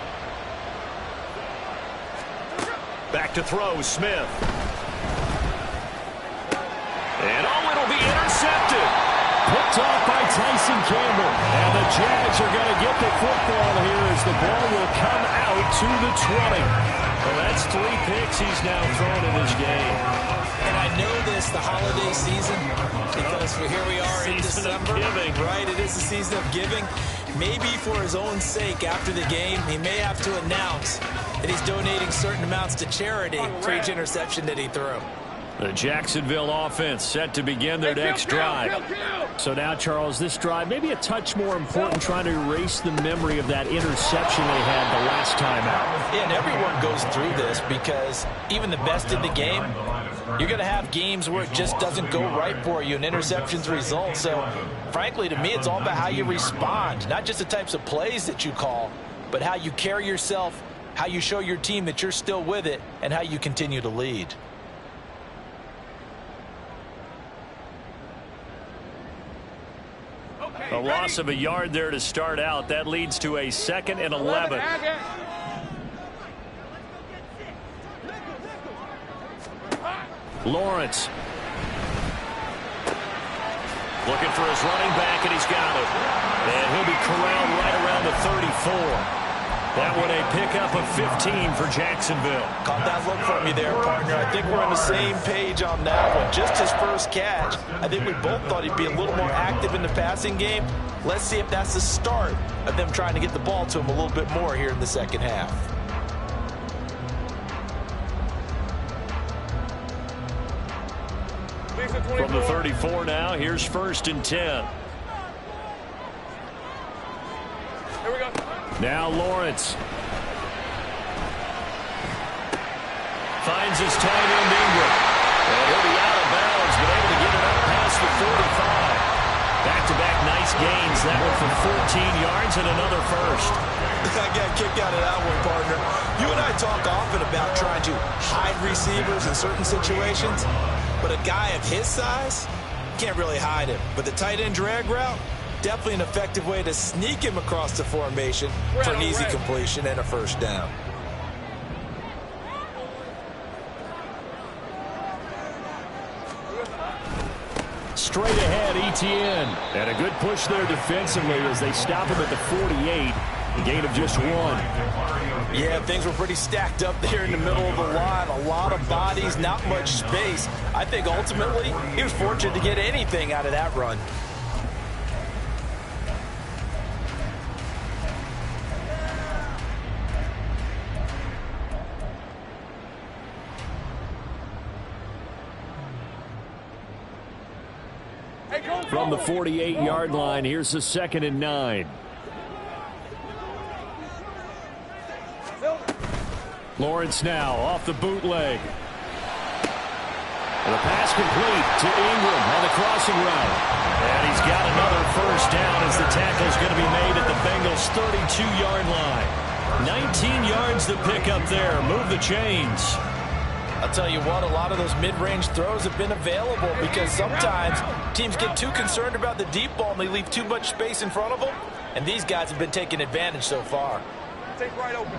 Back to throw, Smith. And oh, it'll be intercepted. Picked off by Tyson Campbell. And the Jags are going to get the football here as the ball will come out to the 20. Well, that's 3 picks he's now thrown in this game. And I know this, the holiday season, because here we are in December. Right, it is the season of giving. Maybe for his own sake, after the game, he may have to announce that he's donating certain amounts to charity for each interception that he threw. The Jacksonville offense set to begin their next drive. So now, Charles, this drive maybe a touch more important, trying to erase the memory of that interception they had the last time out. Yeah, and everyone goes through this because even the best in the game, you're going to have games where it just doesn't go right for you and interceptions result. So, frankly, to me, it's all about how you respond, not just the types of plays that you call, but how you carry yourself, how you show your team that you're still with it, and how you continue to lead. A loss of a yard there to start out. That leads to a 2nd and 11. Lawrence. Looking for his running back, and he's got it. And he'll be corralled right around the 34. That one a pickup of 15 for Jacksonville. Caught that look from you there, partner. I think we're on the same page on that one. Just his first catch. I think we both thought he'd be a little more active in the passing game. Let's see if that's the start of them trying to get the ball to him a little bit more here in the second half. From the 34 now, here's 1st and 10. Here we go. Now Lawrence. Finds his tight end Ingram. And he'll be out of bounds, but able to get it up past the 45. Back-to-back nice gains. That one for 14 yards and another first. I got kicked out of that one, partner. You and I talk often about trying to hide receivers in certain situations, but a guy of his size, can't really hide him. But the tight end drag route, definitely an effective way to sneak him across the formation for an easy completion and a first down. Straight ahead, Etienne. And a good push there defensively as they stop him at the 48. A gain of just 1. Yeah, things were pretty stacked up there in the middle of the line. A lot of bodies, not much space. I think ultimately he was fortunate to get anything out of that run. From the 48-yard line, here's the 2nd and 9. Lawrence now off the bootleg. And the pass complete to Ingram on the crossing route. And he's got another first down as the tackle's going to be made at the Bengals' 32-yard line. 19 yards to pick up there. Move the chains. I'll tell you what, a lot of those mid-range throws have been available because sometimes teams get too concerned about the deep ball and they leave too much space in front of them. And these guys have been taking advantage so far. Take right open.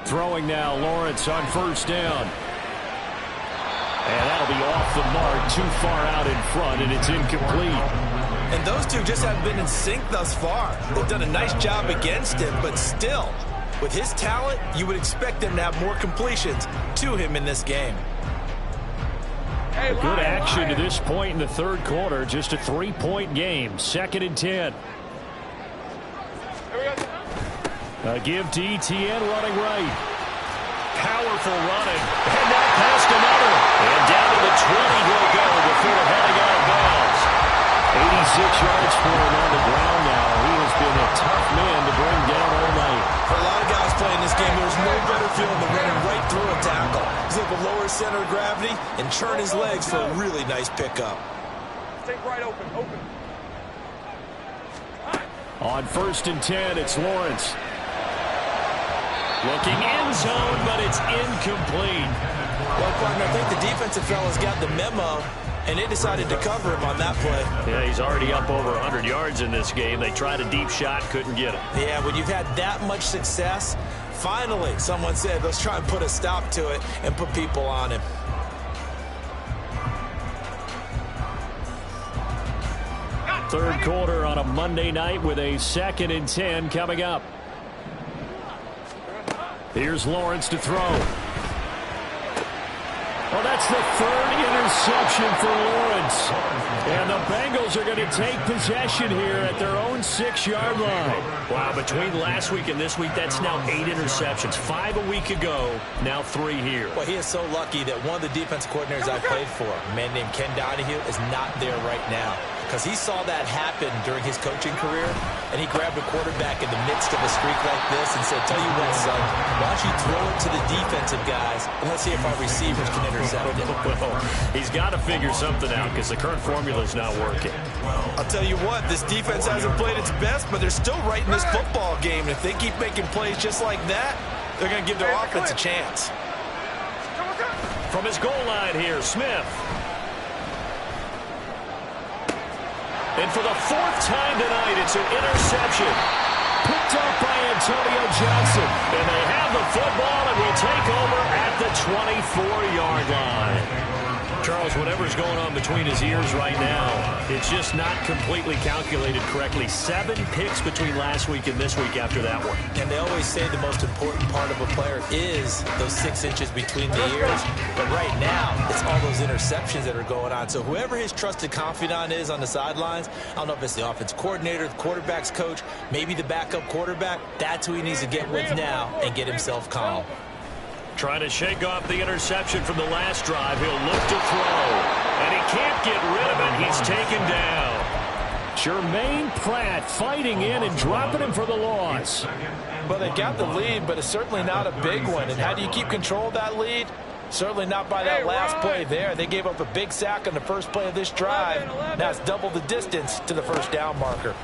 Throwing now, Lawrence on first down. And that'll be off the mark, too far out in front, and it's incomplete. And those two just haven't been in sync thus far. They've done a nice job against him, but still, with his talent, you would expect them to have more completions to him in this game. Good action to this point in the third quarter. Just a 3-point game. 2nd and 10. A give to Etienne running right. Powerful running. And now past another. And down to the 20 will go before heading out of bounds. 86 yards for him on the ground now. He has been a tough man to bring down all night. For a lot of guys playing this game, there's no better feeling than running right through a tackle. He's able to lower his center of gravity and churn his legs for a really nice pickup. Take right open. On 1st and 10, it's Lawrence. Looking end zone, but it's incomplete. Well, partner, I think the defensive fellas got the memo, and they decided to cover him on that play. Yeah, he's already up over 100 yards in this game. They tried a deep shot, couldn't get him. Yeah, when you've had that much success, finally someone said, let's try and put a stop to it and put people on him. Third quarter on a Monday night with a 2nd and 10 coming up. Here's Lawrence to throw. Well, that's the 3rd interception for Lawrence. And the Bengals are going to take possession here at their own 6-yard line. Wow, between last week and this week, that's now 8 interceptions. 5 a week ago, now 3 here. Well, he is so lucky that one of the defense coordinators I played for, a man named Ken Donahue, is not there right now. Because he saw that happen during his coaching career, and he grabbed a quarterback in the midst of a streak like this and said, tell you what, son, why don't you throw it to the defensive guys, and let's see if our receivers can intercept it. Well, he's got to figure something out because the current formula is not working. I'll tell you what, this defense hasn't played its best, but they're still right in this football game. And if they keep making plays just like that, they're going to give their offense a chance. From his goal line here, Smith. And for the 4th time tonight, it's an interception. Picked up by Antonio Johnson. And they have the football and will take over at the 24-yard line. Charles, whatever's going on between his ears right now, it's just not completely calculated correctly. 7 picks between last week and this week after that one. And they always say the most important part of a player is those 6 inches between the ears. But right now, it's all those interceptions that are going on. So whoever his trusted confidant is on the sidelines, I don't know if it's the offense coordinator, the quarterback's coach, maybe the backup quarterback, that's who he needs to get with now and get himself calm. Trying to shake off the interception from the last drive. He'll look to throw. And he can't get rid of it. He's taken down. Jermaine Pratt fighting in and dropping him for the loss. Well, they got the lead, but it's certainly not a big one. And how do you keep control of that lead? Certainly not by that last play there. They gave up a big sack on the first play of this drive. Now it's double the distance to the first down marker.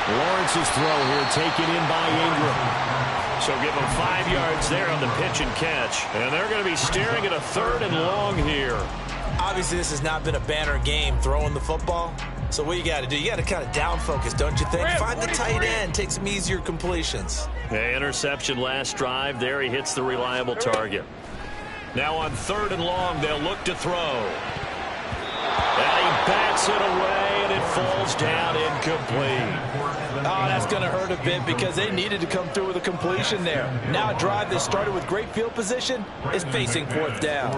Lawrence's throw here taken in by Ingram. So give him 5 yards there on the pitch and catch. And they're going to be staring at a 3rd and long here. Obviously, this has not been a banner game throwing the football. So what you got to do, you got to kind of down focus, don't you think? Find the tight end, take some easier completions. The interception last drive. There he hits the reliable target. Now on 3rd and long, they'll look to throw. And he bats it away, and it falls down incomplete. Oh, that's going to hurt a bit because they needed to come through with a completion there. Now a drive that started with great field position is facing 4th down.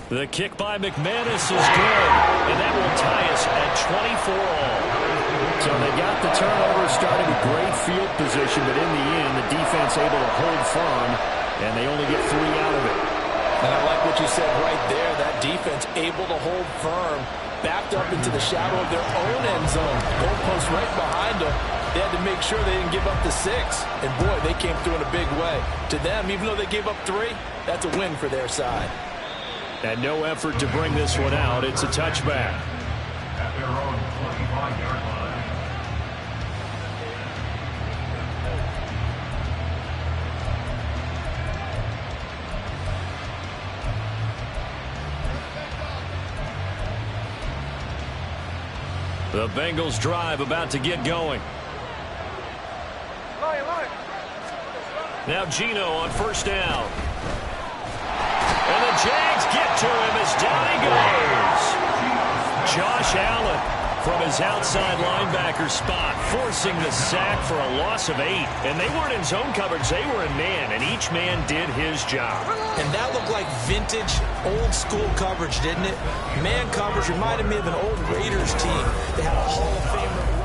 The kick by McManus is good, and that will tie us at 24 all. So they got the turnover, started with great field position, but in the end, the defense able to hold firm, and they only get 3 out of it. And I like what you said right there. That defense able to hold firm, backed up into the shadow of their own end zone. Goalpost right behind them. They had to make sure they didn't give up the 6. And, boy, they came through in a big way. To them, even though they gave up 3, that's a win for their side. And no effort to bring this one out. It's a touchback. At their own 25-yard line. The Bengals drive about to get going. Now Geno on 1st down. And the Jags get to him as down he goes. Josh Allen from his outside linebacker spot, forcing the sack for a loss of 8. And they weren't in zone coverage, they were in man, and each man did his job. And that looked like vintage, old-school coverage, didn't it? Man coverage reminded me of an old Raiders team. They had a Hall of Famer.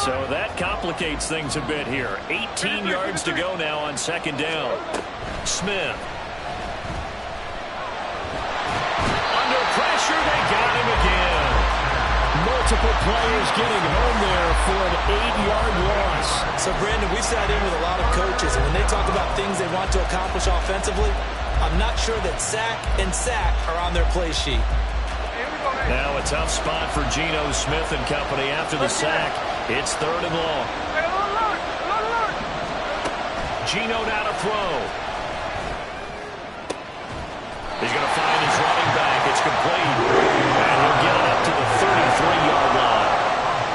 So that complicates things a bit here. 18 yards to go now on 2nd down. Smith. Under pressure, they got him again. Multiple players getting home there for an 8-yard loss. So, Brandon, we sat in with a lot of coaches, and when they talk about things they want to accomplish offensively, I'm not sure that sack and sack are on their play sheet. Now a tough spot for Geno Smith and company after the sack. It's 3rd and long. Geno now to throw. He's going to find his running back. It's complete. And he'll get it up to the 33-yard line.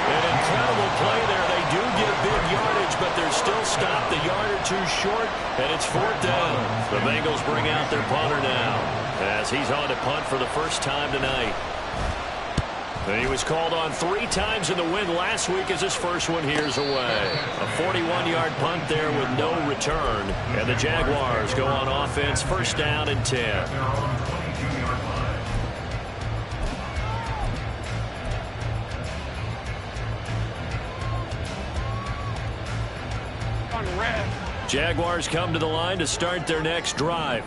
An incredible play there. They do get big yardage, but they're still stopped a yard or two short, and it's 4th down. The Bengals bring out their punter now, as he's on to punt for the first time tonight. And he was called on 3 times in the win last week as his first one here's away. A 41-yard punt there with no return. And the Jaguars go on offense, 1st down and 10. Jaguars come to the line to start their next drive.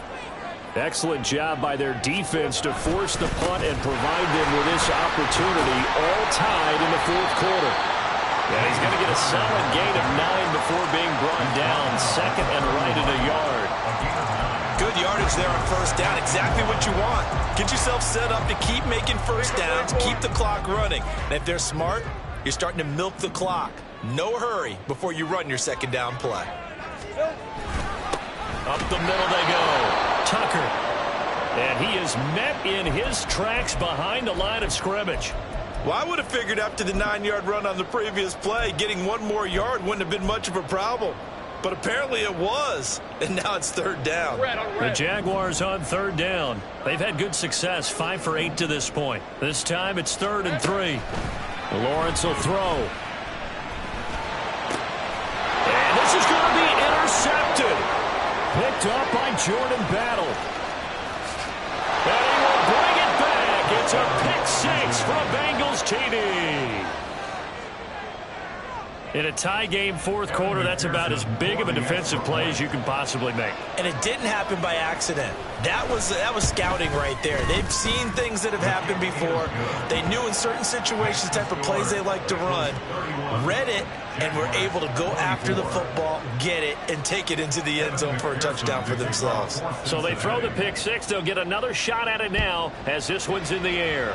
Excellent job by their defense to force the punt and provide them with this opportunity, all tied in the 4th quarter. And he's going to get a solid gain of 9 before being brought down, 2nd and right at a yard. Good yardage there on 1st down, exactly what you want. Get yourself set up to keep making 1st downs, keep the clock running. And if they're smart, you're starting to milk the clock. No hurry before you run your 2nd down play. Up the middle they go. Tucker. And he is met in his tracks behind the line of scrimmage. Well, I would have figured after the 9-yard run on the previous play, getting 1 more yard wouldn't have been much of a problem. But apparently it was. And now it's 3rd down. The Jaguars on 3rd down. They've had good success, 5 for 8 to this point. This time it's 3rd and 3. Lawrence will throw. And this is going to be intercepted. Picked up by Jordan Battle. And he will bring it back. It's a pick-6 from Bengals TD. In a tie game, 4th quarter, that's about as big of a defensive play as you can possibly make. And it didn't happen by accident. That was scouting right there. They've seen things that have happened before. They knew in certain situations the type of plays they like to run, read it, and were able to go after the football, get it, and take it into the end zone for a touchdown for themselves. So they throw the pick-6. They'll get another shot at it now as this one's in the air.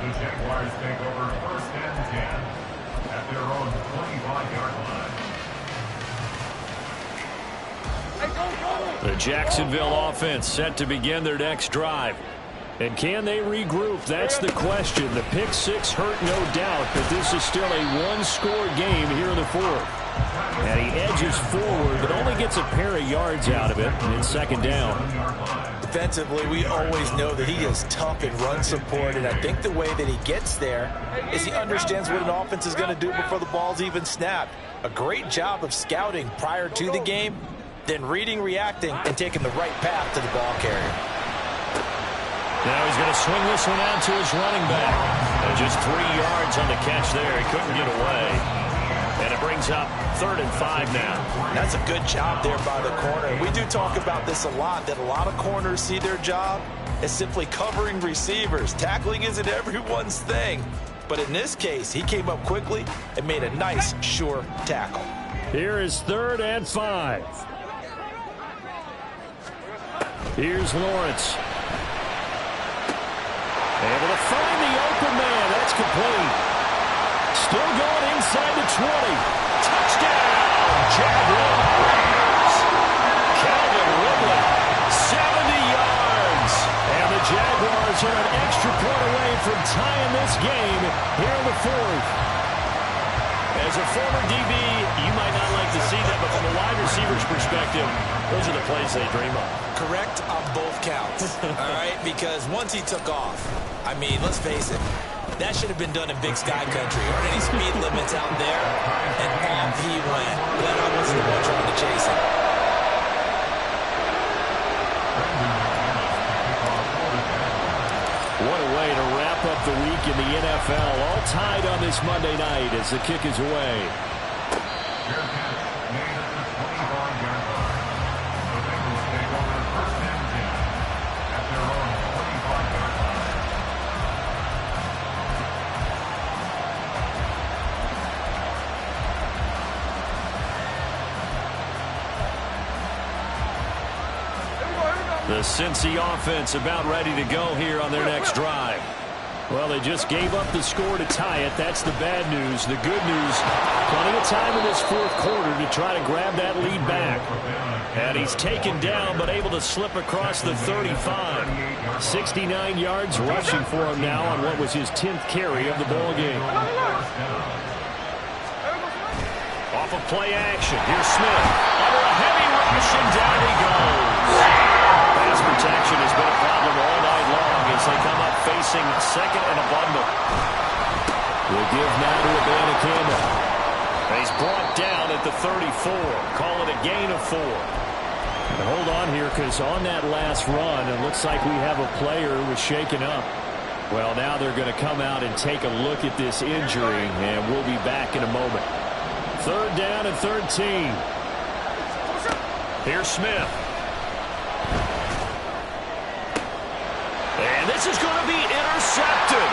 The Jaguars take over 1st and 10 at their own 25-yard line. The Jacksonville offense set to begin their next drive. And can they regroup? That's the question. The pick-6 hurt, no doubt, but this is still a 1-score game here in the 4th. And he edges forward, but only gets a pair of yards out of it in 2nd down. Defensively, we always know that he is tough in run support, and I think the way that he gets there is he understands what an offense is going to do before the ball's even snapped. A great job of scouting prior to the game, then reading, reacting, and taking the right path to the ball carrier. Now he's going to swing this one out to his running back. And just 3 yards on the catch there. He couldn't get away. And it brings up 3rd and 5 now. That's a good job there by the corner. We do talk about this a lot, that a lot of corners see their job as simply covering receivers. Tackling isn't everyone's thing. But in this case, he came up quickly and made a nice, sure tackle. Here is 3rd and 5. Here's Lawrence. Able to find the open man. That's complete. Still going inside the 20. Touchdown, Jaguars. Calvin Ridley, 70 yards. And the Jaguars are an extra point away from tying this game here in the 4th. As a former DB, you might not like to see that, but from a wide receiver's perspective, those are the plays they dream of. Correct on both counts, all right? Because once he took off, I mean, let's face it, that should have been done in Big Sky Country. Aren't any speed limits out there? And off he went. Glad I wasn't the one trying to chase him. What a way to wrap up the week in the NFL. All tied on this Monday night as the kick is away. The Cincy offense about ready to go here on their next drive. Well, they just gave up the score to tie it. That's the bad news. The good news, plenty of time in this fourth quarter to try to grab that lead back. And he's taken down, but able to slip across the 35. 69 yards rushing for him now on what was his 10th carry of the ball game. Off of play action. Here's Smith. Under a heavy rush, and down he goes. Pass protection has been a problem all night long as they come up facing second and a bundle. We'll give now to Abanikanda. He's brought down at the 34. Call it a gain of 4. And hold on here, because on that last run, it looks like we have a player who was shaken up. Well, now they're going to come out and take a look at this injury, and we'll be back in a moment. Third down and 13. Here's Smith. And this is going to be intercepted.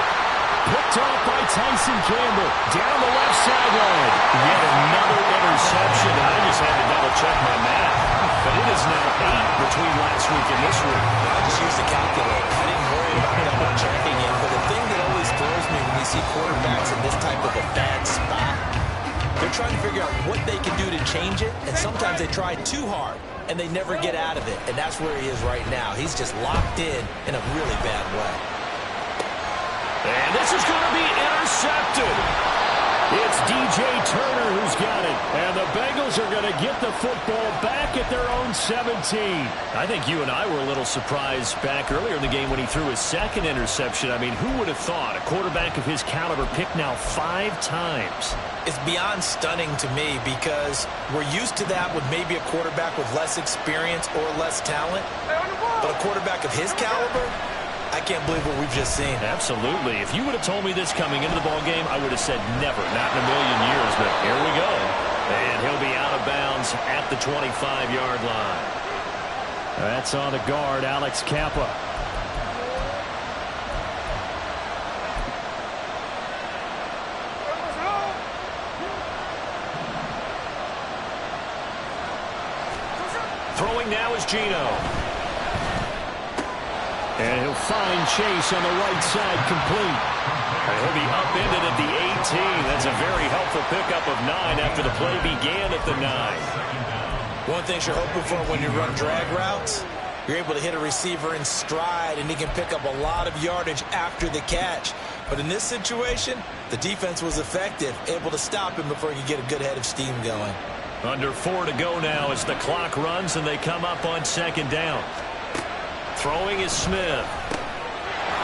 Picked off by Tyson Campbell. Down the left sideline. Yet another interception. I just had to double-check my math. But it is now 8 between last week and this week. I just used the calculator. I didn't worry about double-checking it. But the thing that always throws me when you see quarterbacks in this type of a bad spot, they're trying to figure out what they can do to change it. And sometimes they try too hard, and they never get out of it. And that's where he is right now. He's just locked in a really bad way. And this is going to be intercepted. It's DJ Turner who's got it. And the Bengals are going to get the football back at their own 17. I think you and I were a little surprised back earlier in the game when he threw his second interception. I mean, who would have thought a quarterback of his caliber picked now 5 times? It's beyond stunning to me because we're used to that with maybe a quarterback with less experience or less talent. But a quarterback of his caliber, I can't believe what we've just seen. Absolutely. If you would have told me this coming into the ball game, I would have said never, not in a million years. But here we go. And he'll be out of bounds at the 25-yard line. That's on the guard, Alex Kappa. Throwing now is Gino. And he'll find Chase on the right side complete. And he'll be upended at the 18. That's a very helpful pickup of 9 after the play began at the 9. One thing you're hoping for when you run drag routes, you're able to hit a receiver in stride, and he can pick up a lot of yardage after the catch. But in this situation, the defense was effective, able to stop him before he could get a good head of steam going. Under 4 to go now as the clock runs and they come up on second down. Throwing is Smith.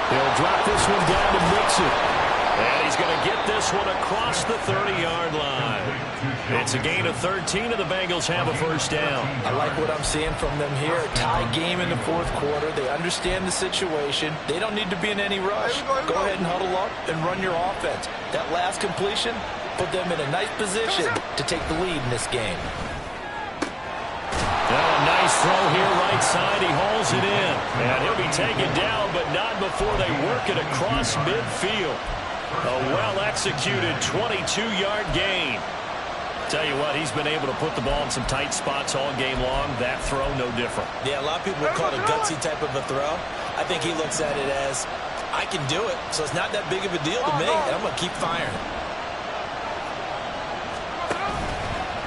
He'll drop this one down to Mixon. And he's going to get this one across the 30-yard line. It's a gain of 13, and the Bengals have a first down. I like what I'm seeing from them here. A tie game in the fourth quarter. They understand the situation. They don't need to be in any rush. Go ahead and huddle up and run your offense. That last completion put them in a nice position to take the lead in this game. Oh, a nice throw here right side. He hauls it in. And he'll be taken down, but not before they work it across midfield. A well-executed 22-yard gain. Tell you what, he's been able to put the ball in some tight spots all game long. That throw, no different. Yeah, a lot of people would call it a gutsy type of a throw. I think he looks at it as, I can do it, so it's not that big of a deal to me, and I'm going to keep firing.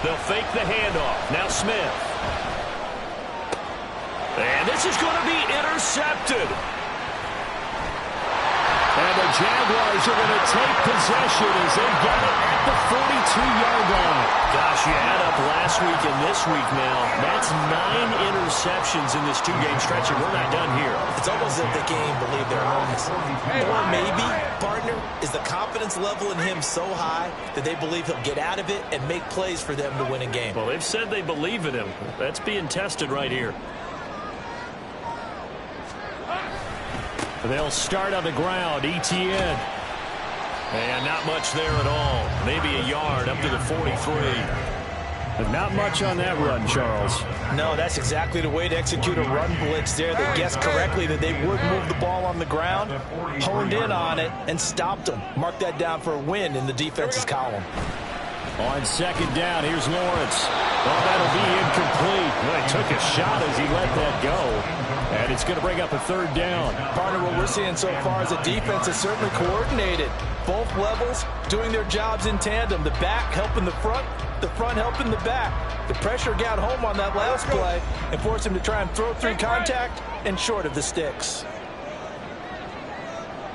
They'll fake the handoff. Now Smith. And this is going to be intercepted. And the Jaguars are going to take possession as they get it at the 42-yard line. Gosh, you add up last week and this week now. That's 9 interceptions in this 2-game stretch, and we're not done here. It's almost as if they can't even believe their eyes. Or maybe, partner, is the confidence level in him so high that they believe he'll get out of it and make plays for them to win a game. Well, they've said they believe in him. That's being tested right here. They'll start on the ground. ETN. And not much there at all. Maybe a yard up to the 43. But not much on that run, Charles. No, that's exactly the way to execute a run blitz there. They guessed correctly that they would move the ball on the ground, honed in on it, and stopped them. Mark that down for a win in the defense's column. On second down, here's Lawrence. Oh, that'll be incomplete. Well, he took a shot as he let that go. And it's going to bring up a third down. Partner, what we're seeing so far is a defense is certainly coordinated. Both levels doing their jobs in tandem. The back helping the front helping the back. The pressure got home on that last play and forced him to try and throw through contact and short of the sticks.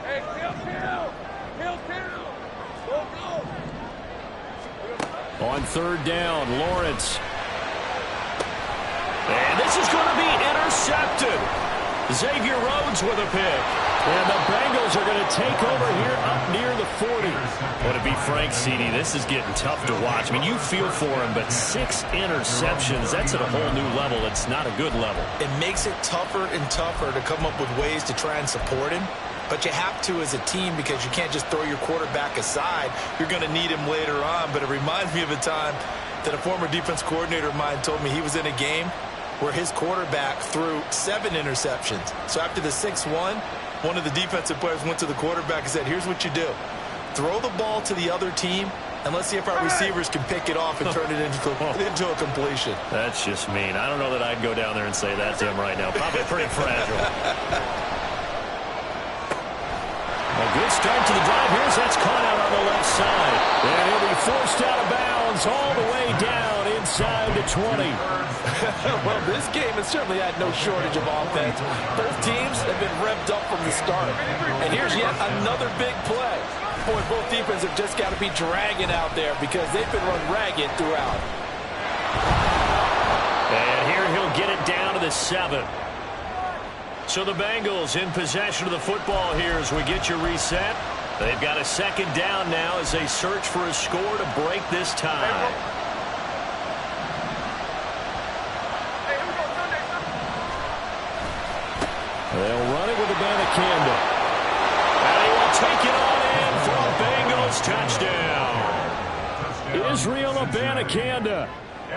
Hey, Hill. Go. On third down, Lawrence. And this is going to be intercepted. Xavier Rhodes with a pick. And the Bengals are going to take over here up near the 40. Well, to be frank, CD, this is getting tough to watch. I mean, you feel for him, but 6 interceptions, that's at a whole new level. It's not a good level. It makes it tougher and tougher to come up with ways to try and support him. But you have to as a team because you can't just throw your quarterback aside. You're going to need him later on. But it reminds me of a time that a former defense coordinator of mine told me he was in a game where his quarterback threw 7 interceptions. So after the 6-1, one of the defensive players went to the quarterback and said, here's what you do. Throw the ball to the other team, and let's see if our receivers can pick it off and turn it into a completion. That's just mean. I don't know that I'd go down there and say that to him right now. Probably pretty fragile. A good start to the drive. Here's that's caught out on the left side. And he'll be forced out of bounds all the way down inside the 20. Well, this game has certainly had no shortage of offense. Both teams have been revved up from the start. And here's yet another big play. Boy, both defenses have just got to be dragging out there because they've been run ragged throughout. And here he'll get it down to the 7. So the Bengals in possession of the football here as we get you reset. They've got a second down now as they search for a score to break this tie. They'll run it with Abanikanda. And he will take it on in for a Bengals touchdown. Israel Abanikanda.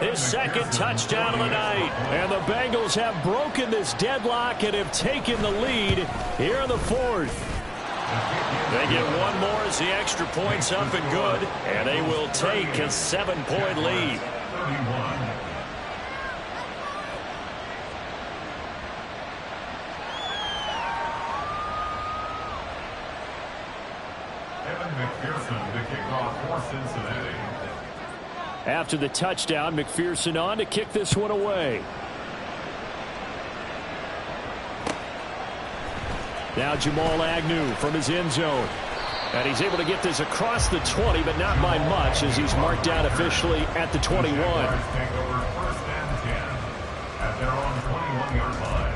His second touchdown of the night. And the Bengals have broken this deadlock and have taken the lead here in the 4th. They get one more as the extra point's up and good. And they will take a 7-point lead. 31. McPherson to kick off for Cincinnati. After the touchdown, McPherson on to kick this one away. Now Jamal Agnew from his end zone. And he's able to get this across the 20, but not by much as he's marked down officially at the 21. Take over first and 10 at their own 21-yard line.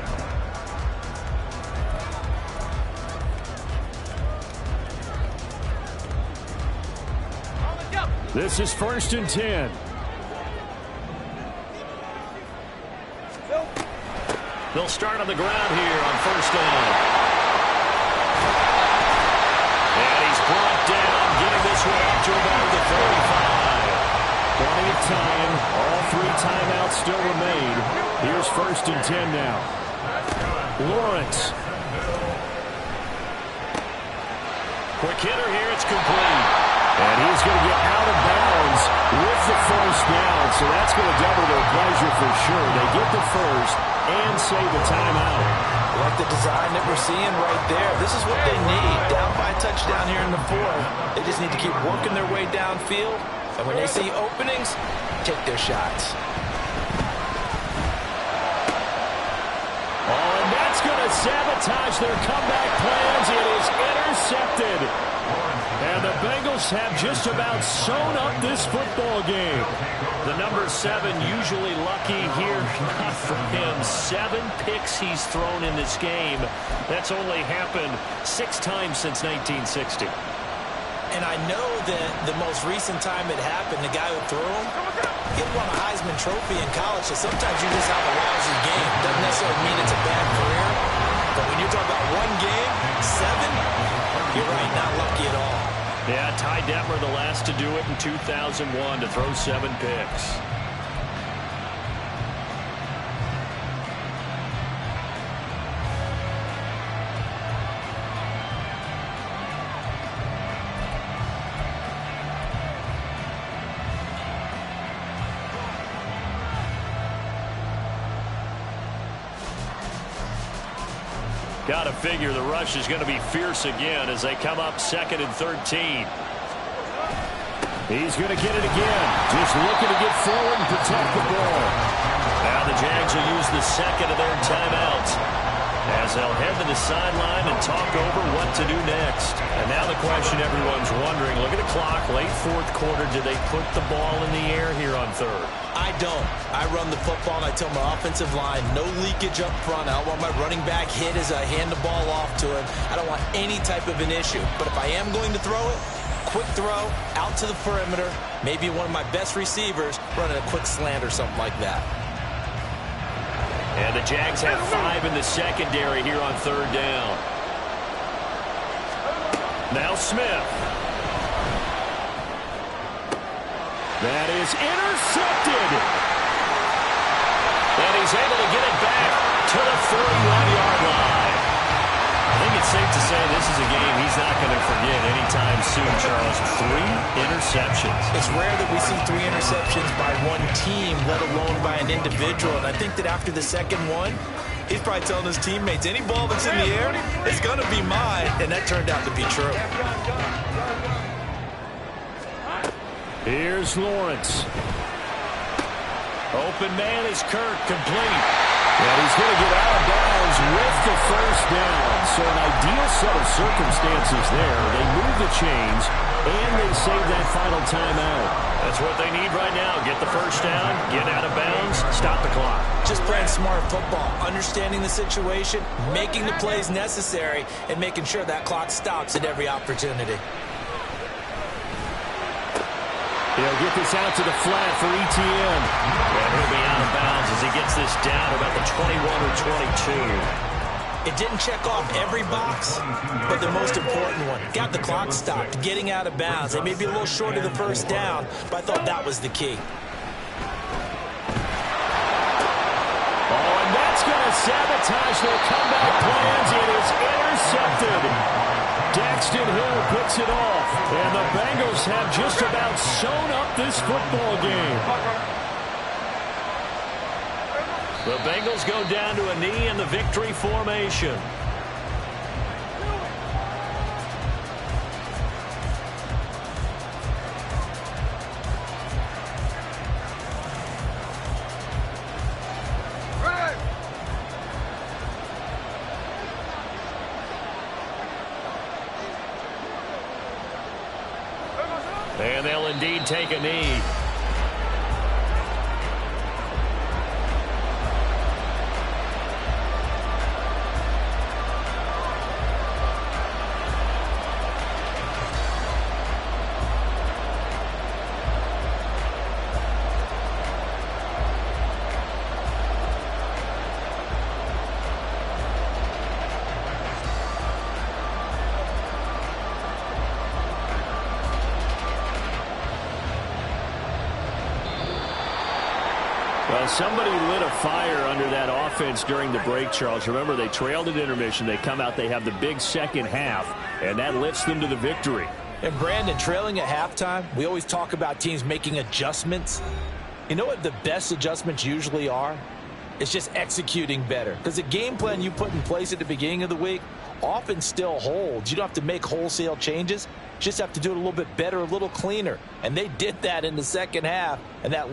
This is first and 10. They'll start on the ground here on first down. And he's brought down, getting this one up to about the 35. Plenty of time. All 3 timeouts still remain. Here's first and 10 now. Lawrence. Quick hitter here, it's complete. And he's going to get out of bounds with the first down. So that's going to double their pleasure for sure. They get the first and save the timeout. Like the design that we're seeing right there. This is what they need. Down by a touchdown here in the 4th. They just need to keep working their way downfield. And when they see openings, take their shots. Oh, and that's going to sabotage their comeback plans. It is intercepted. And the Bengals have just about sewn up this football game. The number 7 usually lucky here, not for him. 7 picks he's thrown in this game. That's only happened 6 times since 1960. And I know that the most recent time it happened, the guy who threw him, he won a Heisman Trophy in college, so sometimes you just have a lousy game. Doesn't necessarily mean it's a bad career, but when you talk about one game, 7, you're right, not lucky at all. Yeah, Ty Detmer, the last to do it in 2001, to throw 7 picks. Got to figure the rush is going to be fierce again as they come up 2nd and 13. He's going to get it again. Just looking to get forward and protect the ball. Now the Jags will use the second of their timeouts as they'll head to the sideline and talk over what to do next. And now the question everyone's wondering, look at the clock, late 4th quarter, do they put the ball in the air here on 3rd? I don't. I run the football and I tell my offensive line, no leakage up front. I don't want my running back hit as I hand the ball off to him. I don't want any type of an issue. But if I am going to throw it, quick throw, out to the perimeter, maybe one of my best receivers running a quick slant or something like that. And the Jags have 5 in the secondary here on 3rd down. Now Smith. That is intercepted. And he's able to get it back to the 41-yard line. I think it's safe to say this is a game he's not going to forget anytime soon, Charles. 3 interceptions. It's rare that we see 3 interceptions by one team, let alone by an individual. And I think that after the second one, he's probably telling his teammates, any ball that's in the air, it's going to be mine. And that turned out to be true. Here's Lawrence. Open man is Kirk, complete. And he's going to get out of bounds with the first down. So an ideal set of circumstances there. They move the chains, and they save that final timeout. That's what they need right now. Get the first down, get out of bounds, stop the clock. Just playing smart football, understanding the situation, making the plays necessary, and making sure that clock stops at every opportunity. He'll get this out to the flat for Etienne. And he'll be out of bounds as he gets this down about the 21 or 22. It didn't check off every box, but the most important one. Got the clock stopped, getting out of bounds. They may be a little short of the first down, but I thought that was the key. Oh, and that's going to sabotage their comeback plans. It is intercepted. Daxton Hill picks it off, and the Bengals have just about sewn up this football game. The Bengals go down to a knee in the victory formation. And they'll indeed take a knee. Well, somebody lit a fire under that offense during the break, Charles. Remember, they trailed at intermission. They come out, they have the big second half, and that lifts them to the victory. And, Brandon, trailing at halftime, we always talk about teams making adjustments. You know what the best adjustments usually are? It's just executing better. Because the game plan you put in place at the beginning of the week often still holds. You don't have to make wholesale changes. You just have to do it a little bit better, a little cleaner. And they did that in the second half, and that